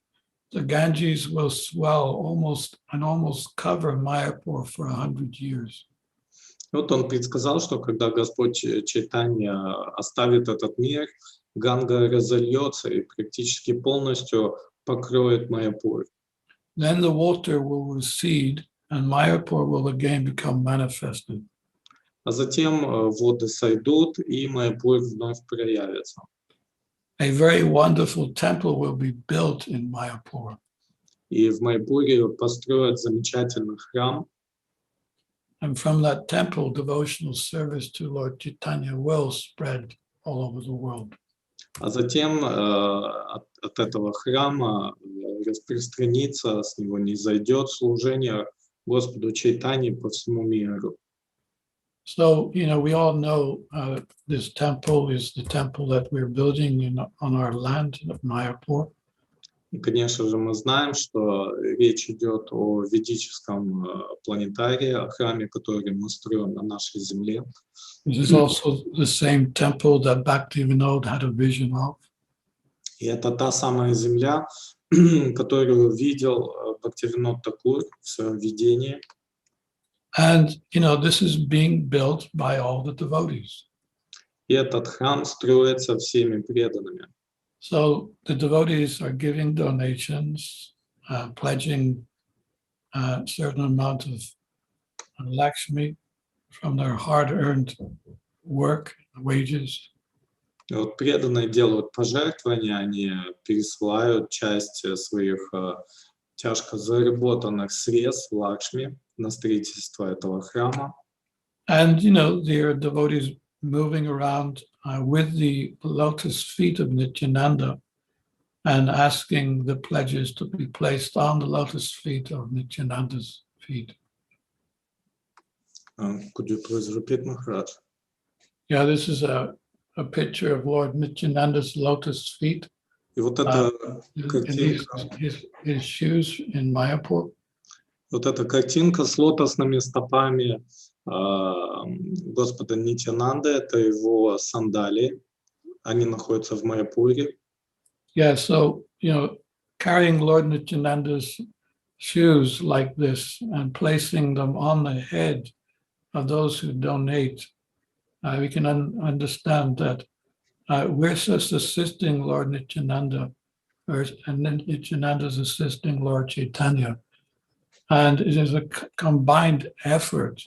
the Ganges will swell almost cover Mayapur for 100 years. Вот он предсказал, что когда Господь Чайтанья оставит этот мир, Ганга разольется и практически полностью покроет Майяпур. Then the water will recede and Mayapur will again become manifested. А затем воды сойдут, и Майяпур вновь проявится. A very wonderful temple will be built in Mayapur. И в Майяпуре построят замечательный храм. And from that temple, devotional service to Lord Chaitanya will spread all over the world. А затем от этого храма распространится, с него не зайдет служение Господу Чайтанье по всему миру. So, we all know this temple is the temple that we're building on our land of Mayapur. И, конечно же, мы знаем, что речь идет о ведическом планетарии, о храме, который мы строим на нашей земле. This is also the same temple that Bhaktivedanta had a vision of. И это та самая земля, которую видел Бхактивинода Такур в своем видении. And, this is being built by all the devotees. И этот храм строится всеми преданными. So the devotees are giving donations, pledging a certain amount of Lakshmi from their hard-earned work, wages. И вот преданные делают пожертвования, они пересылают часть своих тяжко заработанных средств Лакшми на строительство этого храма. And, there are devotees moving around with the lotus feet of Nityananda and asking the pledges to be placed on the lotus feet of Nityananda's feet. Could you please repeat, Maharaj? Yeah, this is a picture of Lord Nityananda's lotus feet. И вот эта картинка, his shoes in Mayapur. Вот эта картинка с лотосными стопами Господа Нитьянанды, это его сандалии, они находятся в Майяпуре. Yeah, so, carrying Lord Nityananda's shoes like this and placing them on the head of those who donate, we can understand that we're just assisting Lord Nityananda, and then Nityananda's assisting Lord Chaitanya. And it is a combined effort.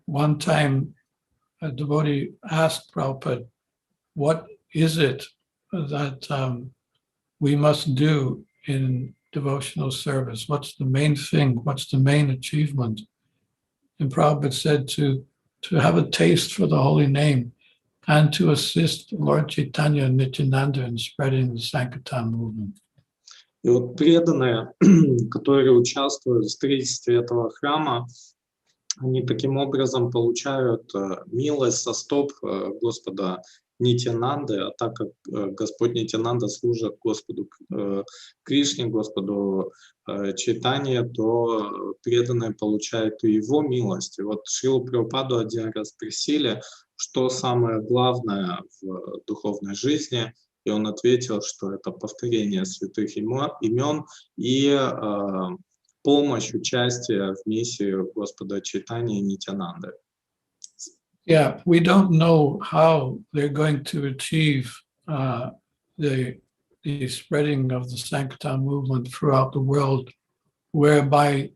One time, a devotee asked Prabhupada, what is it that we must do in devotional service? What's the main thing? What's the main achievement? And Prabhupada said to have a taste for the holy name and to assist Lord Chaitanya and Nityananda in spreading the Sankirtan movement. И вот преданные, которые участвуют в строительстве этого храма, они таким образом получают милость со стоп Господа Нитьянанды, а так как Господь Нитьянанда служит Господу Кришне, Господу Чайтанье, то преданные получают и его милость. И вот Шрилу Прабхупаду один раз спросили, что самое главное в духовной жизни, и он ответил, что это повторение святых имен и помощь, участие в миссии Господа Чайтаньи и Нитьянанды. Yeah, we don't know how they're going to achieve the spreading of the Sankirtan movement throughout the world, whereby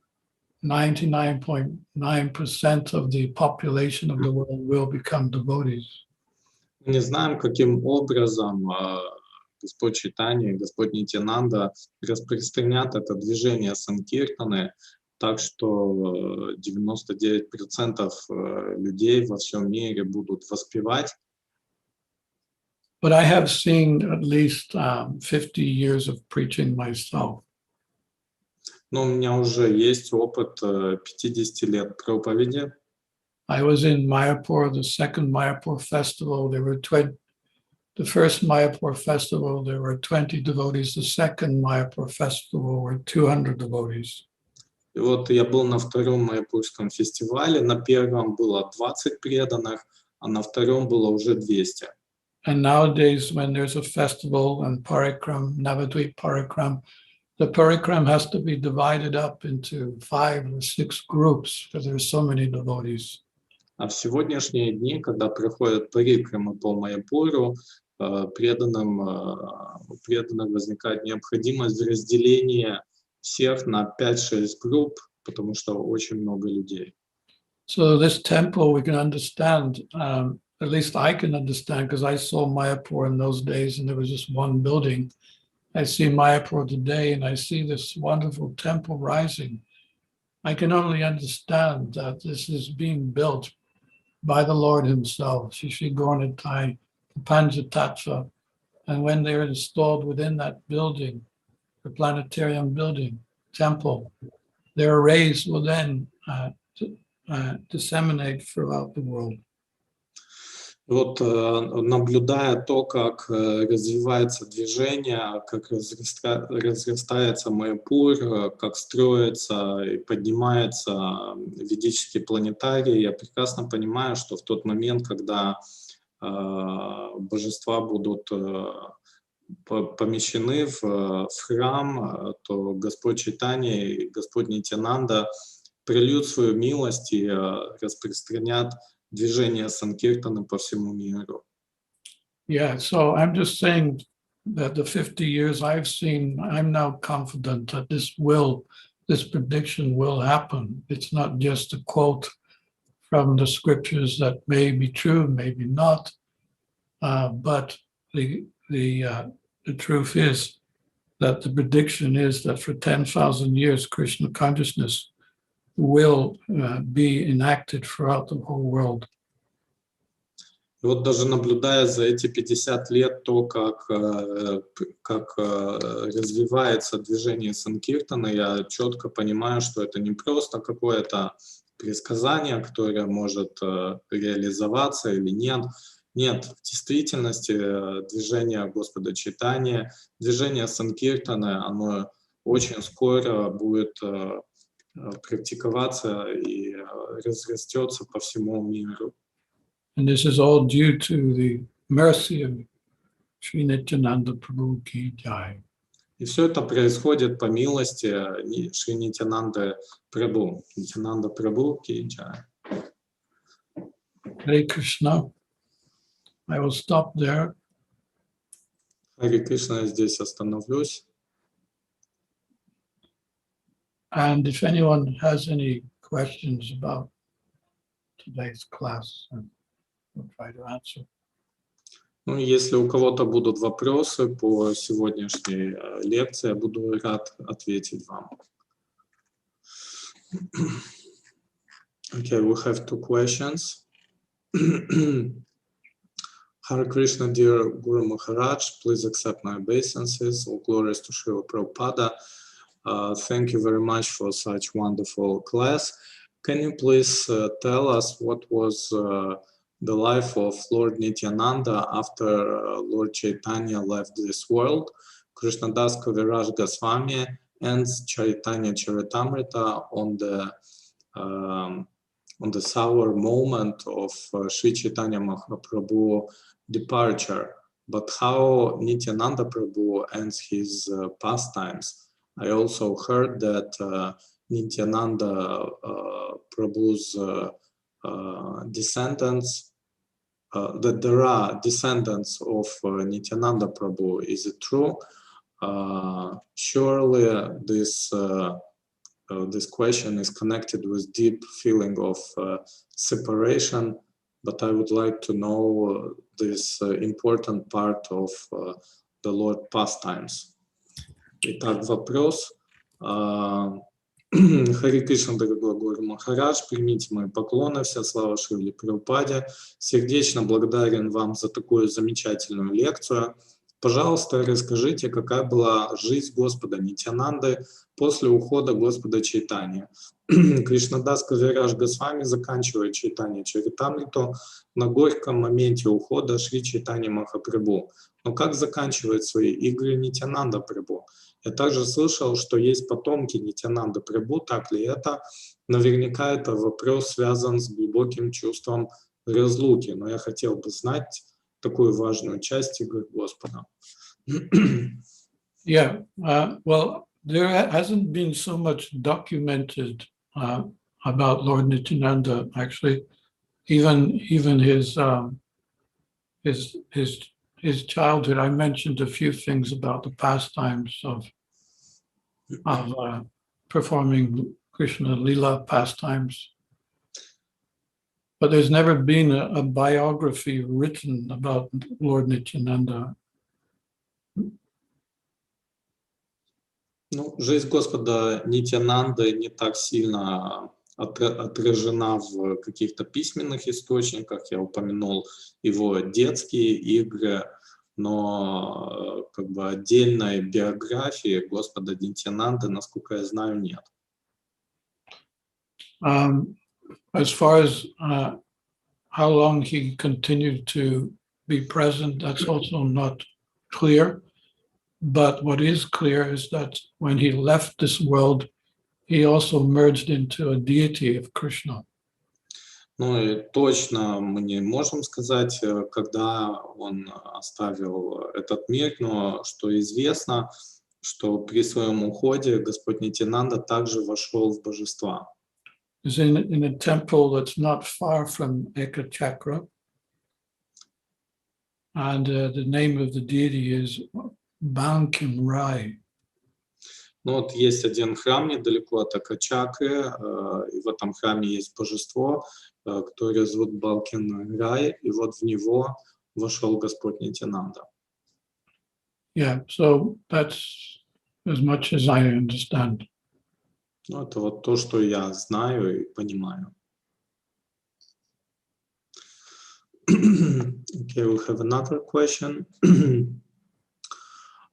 99.9% of the population of the world will become devotees. Мы не знаем, каким образом Господь Чайтанья и Господь Нитьянанда распространят это движение Санкиртаны, так что 99% людей во всем мире будут воспевать. But I have seen at least 50 years of preaching myself. Но у меня уже есть опыт 50 лет проповеди. I was in Mayapur, the second Mayapur festival. The first Mayapur festival, there were 20 devotees. The second Mayapur festival were 200 devotees. И вот я был на втором Майяпурском фестивале. На первом было 20 преданных, а на втором было уже 200. And nowadays, when there's a festival and parikram, Navadvip parikram, the parikram has to be divided up into 5 or 6 groups because there's so many devotees. А в сегодняшние дни, когда проходят парикрамы по Майяпуру, преданным возникает необходимость в разделении всех на 5-6 групп, потому что очень много людей. So this temple we can understand, at least I can understand, because I saw Mayapur in those days and there was just one building. I see Mayapur today and I see this wonderful temple rising. I can only understand that this is being built by the Lord himself, Shri Gornitai, Panjatattva. And when they're installed within that building, the planetarium building, temple, their rays will then disseminate throughout the world. Вот наблюдая то, как развивается движение, как разрастается Майяпур, как строится и поднимается ведический планетарий, я прекрасно понимаю, что в тот момент, когда божества будут помещены в храм, то Господь Чайтанья и Господь Нитьянанда прольют свою милость и распространят движение Санкиртаны по всему миру. Yeah, so I'm just saying that the 50 years I've seen, I'm now confident that this prediction will happen. It's not just a quote from the scriptures that may be true, maybe not, but the truth is that the prediction is that for 10,000 years, Krishna Consciousness will be enacted throughout the whole world. И вот даже наблюдая за эти 50 лет то, как развивается движение Санкиртаны, я четко понимаю, что это не просто какое-то предсказание, которое может реализоваться или нет. Нет, в действительности движение Господа Чайтаньи, движение Санкиртаны, оно очень скоро будет практиковаться и разрастется по всему миру. And this is all due to the mercy of Sri Nityananda Prabhu Ki Jai. И все это происходит по милости Шри Нитьянанды Прабhu. Нитьянанда Прабhu Ки Джай. Hare Krishna. I will stop there. Харе Кришна, я здесь остановлюсь. And if anyone has any questions about today's class, we'll try to answer. Ну, если у кого-то будут вопросы по сегодняшней лекции, я буду рад ответить вам. Okay, we have two questions. Hare Krishna, dear Guru Maharaj, please accept my obeisances. All glories to Srila Prabhupada. Thank you very much for such wonderful class. Can you please tell us what was the life of Lord Nityananda after Lord Chaitanya left this world? Krishnadas Kaviraj Goswami ends Chaitanya Charitamrita on the sour moment of Sri Chaitanya Mahaprabhu departure. But how Nityananda Prabhu ends his pastimes? I also heard that Nityananda Prabhu's descendants, that there are descendants of Nityananda Prabhu. Is it true? Surely this question is connected with deep feeling of separation, but I would like to know this important part of the Lord pastimes. Итак, вопрос. Хари Кришна, дорогой Гуру Махарадж, примите мои поклоны, вся слава Шриле Прабхупаде. Сердечно благодарен вам за такую замечательную лекцию. Пожалуйста, расскажите, какая была жизнь Господа Нитьянанды после ухода Господа Чайтаньи. Кришнадас Кавираж Госвами заканчивает Чайтанья Чаритамриту на горьком моменте ухода Шри Чайтаньи Махапрабху. Но как заканчивает свои игры Нитьянанда Прабху? Я также слышал, что есть потомки Нитьянанда Прабху, так ли это? Наверняка это вопрос связан с глубоким чувством разлуки, но я хотел бы знать такую важную часть игр Господа. Yeah, well, there hasn't been so much documented about Lord Nityananda. Actually, even his childhood. I mentioned a few things about the pastimes of performing Krishna Lila pastimes. But there's never been a biography written about Lord Nityananda. Ну, жизнь Господа Нитьянанды не так сильно отражена в каких-то письменных источниках. Я упомянул его детские игры, но как бы отдельной биографии Господа Нитьянанды, насколько я знаю, нет. As far as how long he continued to be present, that's also not clear. But what is clear is that when he left this world, he also merged into a deity of Krishna. Ну и точно мы не можем сказать, когда он оставил этот мир, но что известно, что при своем уходе Господь Нитьянанда также вошел в божества. He's in a temple that's not far from ISKCON. And the name of the deity is Bankim Rai. Ну вот есть один храм недалеко от Акачакры, и в этом храме есть божество, которое зовут Балкин Рай, и вот в него вошел Господь Нитьянанда. Yeah, so that's as much as I understand. Ну, это вот то, что я знаю и понимаю. Okay, we have another question.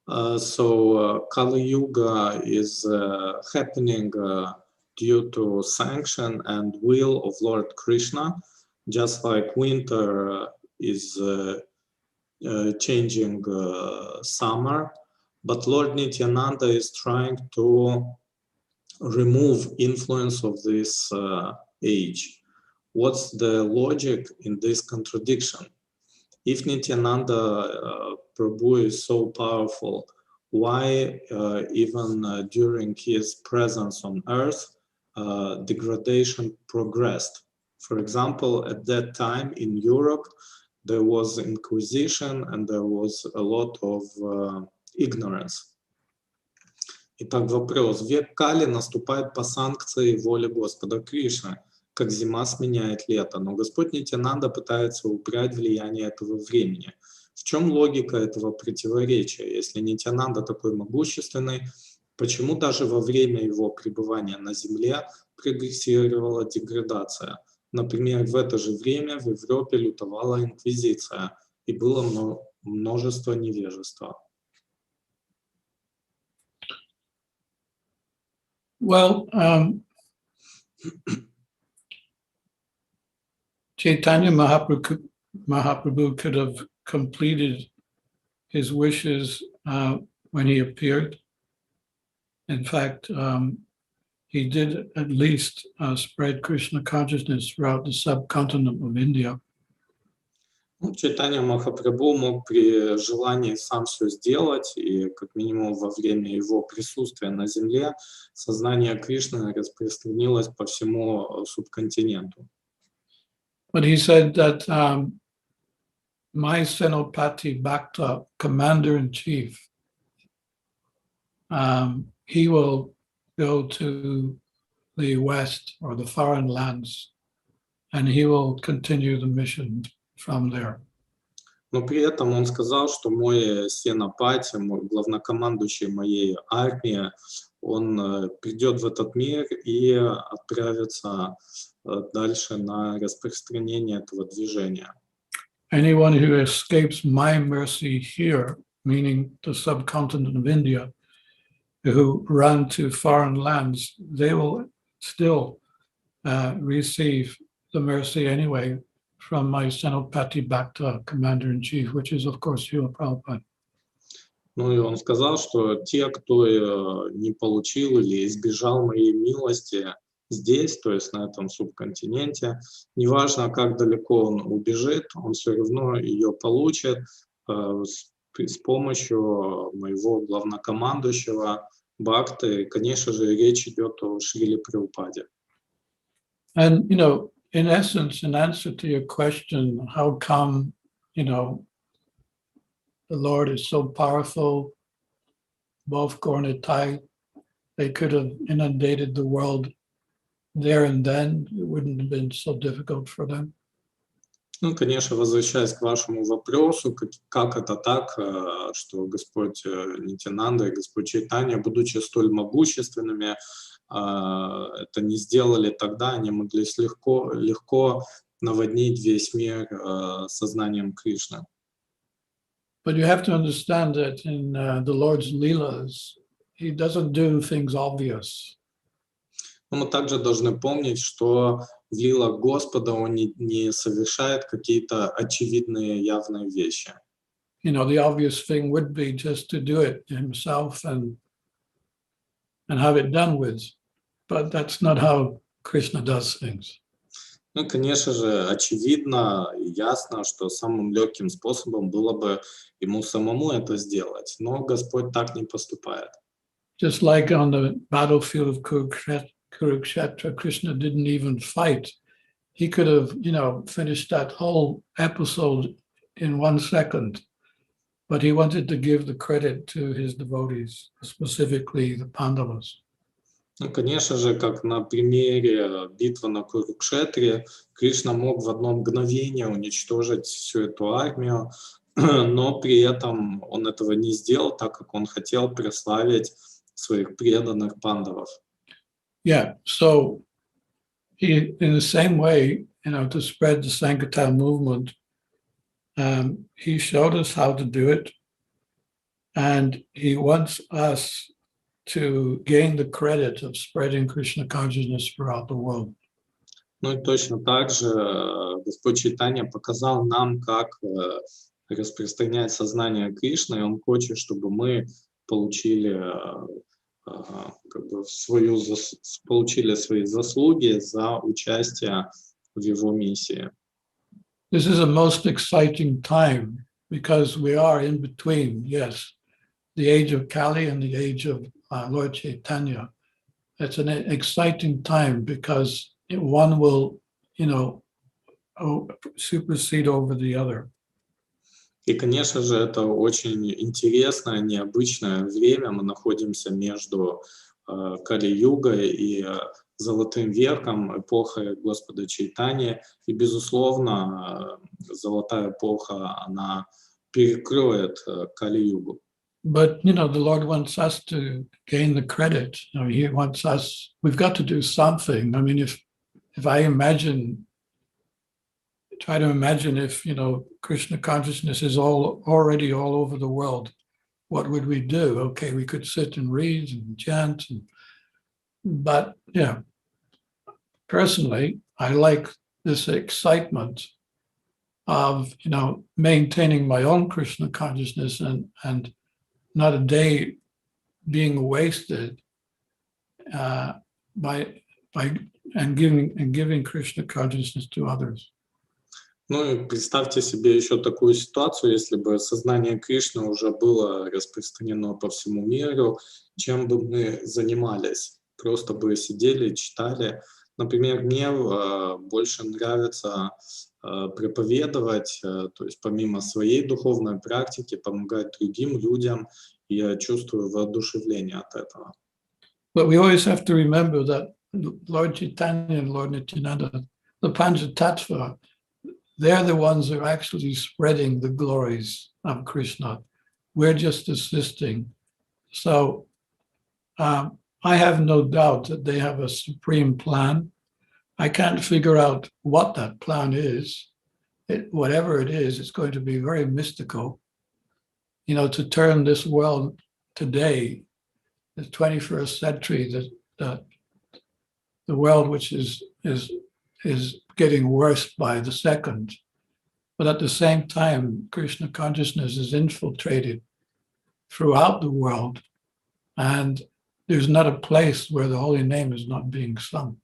Kali Yuga is happening due to sanction and will of Lord Krishna, just like winter is changing summer, but Lord Nityananda is trying to remove influence of this age. What's the logic in this contradiction? If Nityananda Prabhu is so powerful, why even during his presence on earth, degradation progressed? For example, at that time in Europe, there was Inquisition and there was a lot of ignorance. Итак, вопрос. Век Кали наступает по санкции воли Господа Кришны, как зима сменяет лето, но Господь Нитьянанда пытается убрать влияние этого времени. В чем логика этого противоречия? Если Нитьянанда такой могущественный, почему даже во время его пребывания на Земле прогрессировала деградация? Например, в это же время в Европе лютовала инквизиция и было множество невежества. Well, Chaitanya Mahaprabhu could have completed his wishes when he appeared. In fact, he did at least spread Krishna consciousness throughout the subcontinent of India. Чайтанья Махапрабху мог при желании сам все сделать, и как минимум во время его присутствия на земле сознание Кришны распространилось по всему субконтиненту. But he said that my Senopati Bhakta, commander-in-chief, he will go to the west or the foreign lands, and he will continue the mission from there. Но при этом он сказал, что мой сенопати, мой главнокомандующий моей армии, он придет в этот мир и отправится дальше на распространение этого движения. Anyone who escapes my mercy here, meaning the subcontinent of India, who run to foreign lands, they will still receive the mercy anyway from my Senopati Bhakta, commander-in-chief, which is, of course, Srila Prabhupada. Ну и он сказал, что те, кто не получил или избежал моей милости здесь, то есть на этом субконтиненте, неважно, как далеко он убежит, он все равно ее получит с помощью моего главнокомандующего Бхакты. И, конечно же, речь идет о Шриле Прабхупаде. And, you know, in essence, in answer to your question, how come, you know, the Lord is so powerful, both Gornitai, they could have inundated the world there and then. It wouldn't have been so difficult for them. Ну, конечно, возвращаясь к вашему вопросу, как это так, что Господь Нитьянанда и Господь Чайтанья, будучи столь могущественными, это не сделали тогда, они могли легко наводнить весь мир сознанием Кришны. But you have to understand that in the Lord's Leelas, he doesn't do things obvious. Но мы также должны помнить, что в лилах Господа Он не совершает какие-то очевидные явные вещи. You know, the obvious thing would be just to do it himself and have it done with. But that's not how Krishna does things. Ну, конечно же, очевидно и ясно, что самым легким способом было бы ему самому это сделать. Но Господь так не поступает. Just like on the battlefield of Kurukshetra, Krishna didn't even fight. He could have, you know, finished that whole episode in 1 second, but he wanted to give the credit to his devotees, specifically the Pandavas. Ну, конечно же, как на примере битвы на Курукшетре, Кришна мог в одно мгновение уничтожить всю эту армию, но при этом он этого не сделал, так как он хотел прославить своих преданных пандавов. Yeah, so he, in the same way, you know, to spread the Sankirtan movement, he showed us how to do it, and he wants us to gain the credit of spreading Krishna consciousness throughout the world. Ну и точно так же Господь Чайтанья показал нам, как распространять сознание Кришны, и Он хочет, чтобы мы получили получили свои заслуги за участие в Его миссии. This is a most exciting time because we are in between, yes, the age of Kali and the age of Lord Chaitanya. It's an exciting time because one will, you know, supersede over the other. И, конечно же, это очень интересное, необычное время. Мы находимся между Кали-югой и Золотым веком, эпохой Господа Чайтаньи. И, безусловно, Золотая эпоха, она перекроет Кали-югу. But, you know, the Lord wants us to gain the credit. You know, He wants us, we've got to do something. I mean, if I try to imagine if, you know, Krishna consciousness is already all over the world, what would we do? Okay, we could sit and read and chant, but yeah, personally, I like this excitement of, you know, maintaining my own Krishna consciousness and not a day being wasted by giving Krishna consciousness to others. Ну и представьте себе еще такую ситуацию, если бы сознание Кришны уже было распространено по всему миру, чем бы мы занимались? Просто бы сидели, читали. Например, мне больше нравится проповедовать, то есть помимо своей духовной практики, помогать другим людям, и я чувствую воодушевление от этого. But we always have to remember that Lord Chaitanya and Lord Nityananda, the Panchatattva, they're the ones who are actually spreading the glories of Krishna. We're just assisting. So I have no doubt that they have a supreme plan. I can't figure out what that plan is. Whatever it is, it's going to be very mystical. You know, to turn this world today, the 21st century, the world which is getting worse by the second. But at the same time, Krishna consciousness is infiltrated throughout the world, and there's not a place where the holy name is not being sung.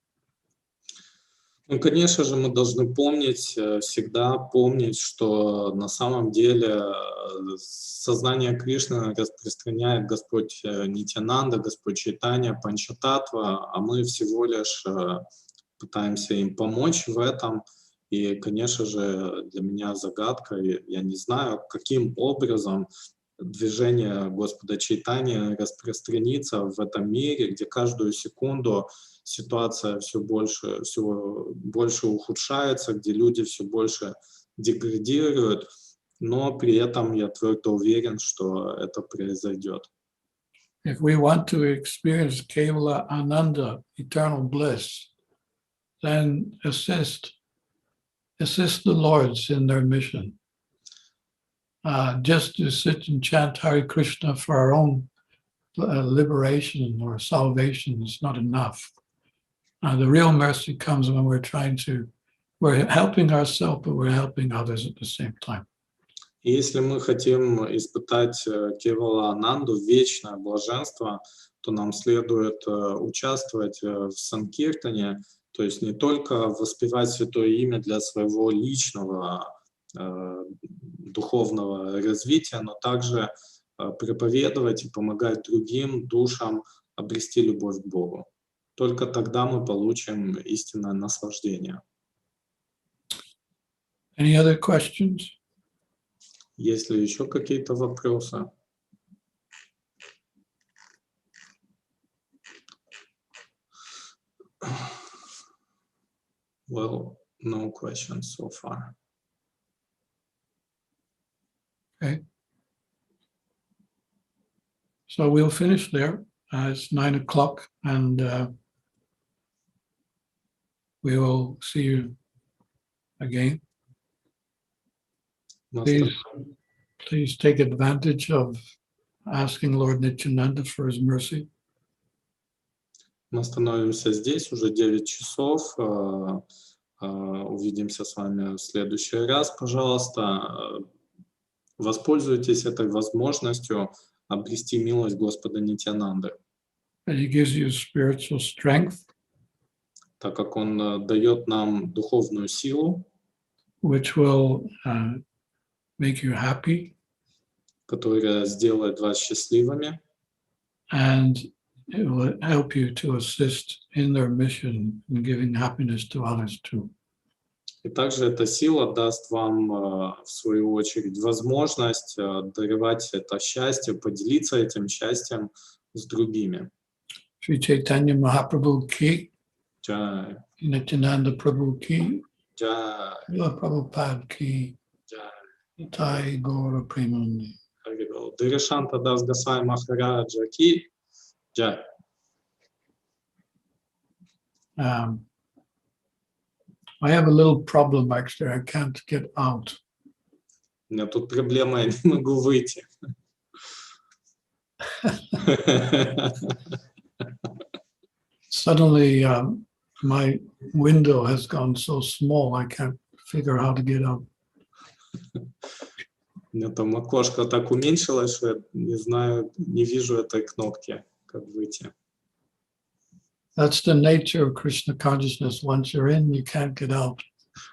Ну, конечно же, мы должны помнить, всегда помнить, что на самом деле сознание Кришны распространяет Господь Нитьянанда, Господь Чайтанья, Панчататтва, а мы всего лишь пытаемся им помочь в этом. И, конечно же, для меня загадка, я не знаю, каким образом движение Господа Чайтаньи распространится в этом мире, где каждую секунду ситуация все больше ухудшается, где люди все больше деградирует, но при этом я твердо уверен, что это произойдет. If we want to experience Kevala Ananda, eternal bliss, then assist the Lords in their mission. Just to sit and chant Hare Krishna for our own liberation or salvation is not enough. The real mercy comes when we're helping ourselves, but we're helping others at the same time. И если мы хотим испытать Кевала Ананду, вечное блаженство, то нам следует участвовать в санкиртане, то есть не только воспевать святое имя для своего личного духовного развития, но также проповедовать и помогать другим душам обрести любовь к Богу. Только тогда мы получим истинное наслаждение. Any other questions? Есть ли еще какие-то вопросы? Well, no questions so far. Okay. So we'll finish there. It's 9 o'clock, and we will see you again. Please take advantage of asking Lord Nityananda for his mercy. Мы остановимся здесь, уже 9 часов. Увидимся с вами в следующий раз. Пожалуйста, воспользуйтесь этой возможностью обрести милость Господа Нитьянанды. He gives you spiritual strength, так как Он дает нам духовную силу, which will make you happy, которая сделает вас счастливыми, and it will help you to assist in their mission in giving happiness to others too. и также эта сила даст вам, в свою очередь, возможность даровать это счастье, поделиться этим счастьем с другими. Shri Chaitanya Mahaprabhu ki, Jai, Nityananda Prabhu ki, Jai, Srila Prabhupada ki, Jai. Nitai Gaura Premanandi. Dhirasanta das Goswami Maharaja ki, Jai. I have a little problem actually. I can't get out. У меня тут проблема, я не могу выйти. Suddenly, my window has gone so small, I can't figure how to get out. У меня там окошко так уменьшилось, что я не знаю, не вижу этой кнопки, как выйти. That's the nature of Krishna Consciousness. Once you're in, you can't get out.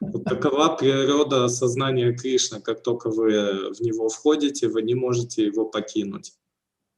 Вот такова природа сознания Кришны. Как только вы в него входите, вы не можете его покинуть.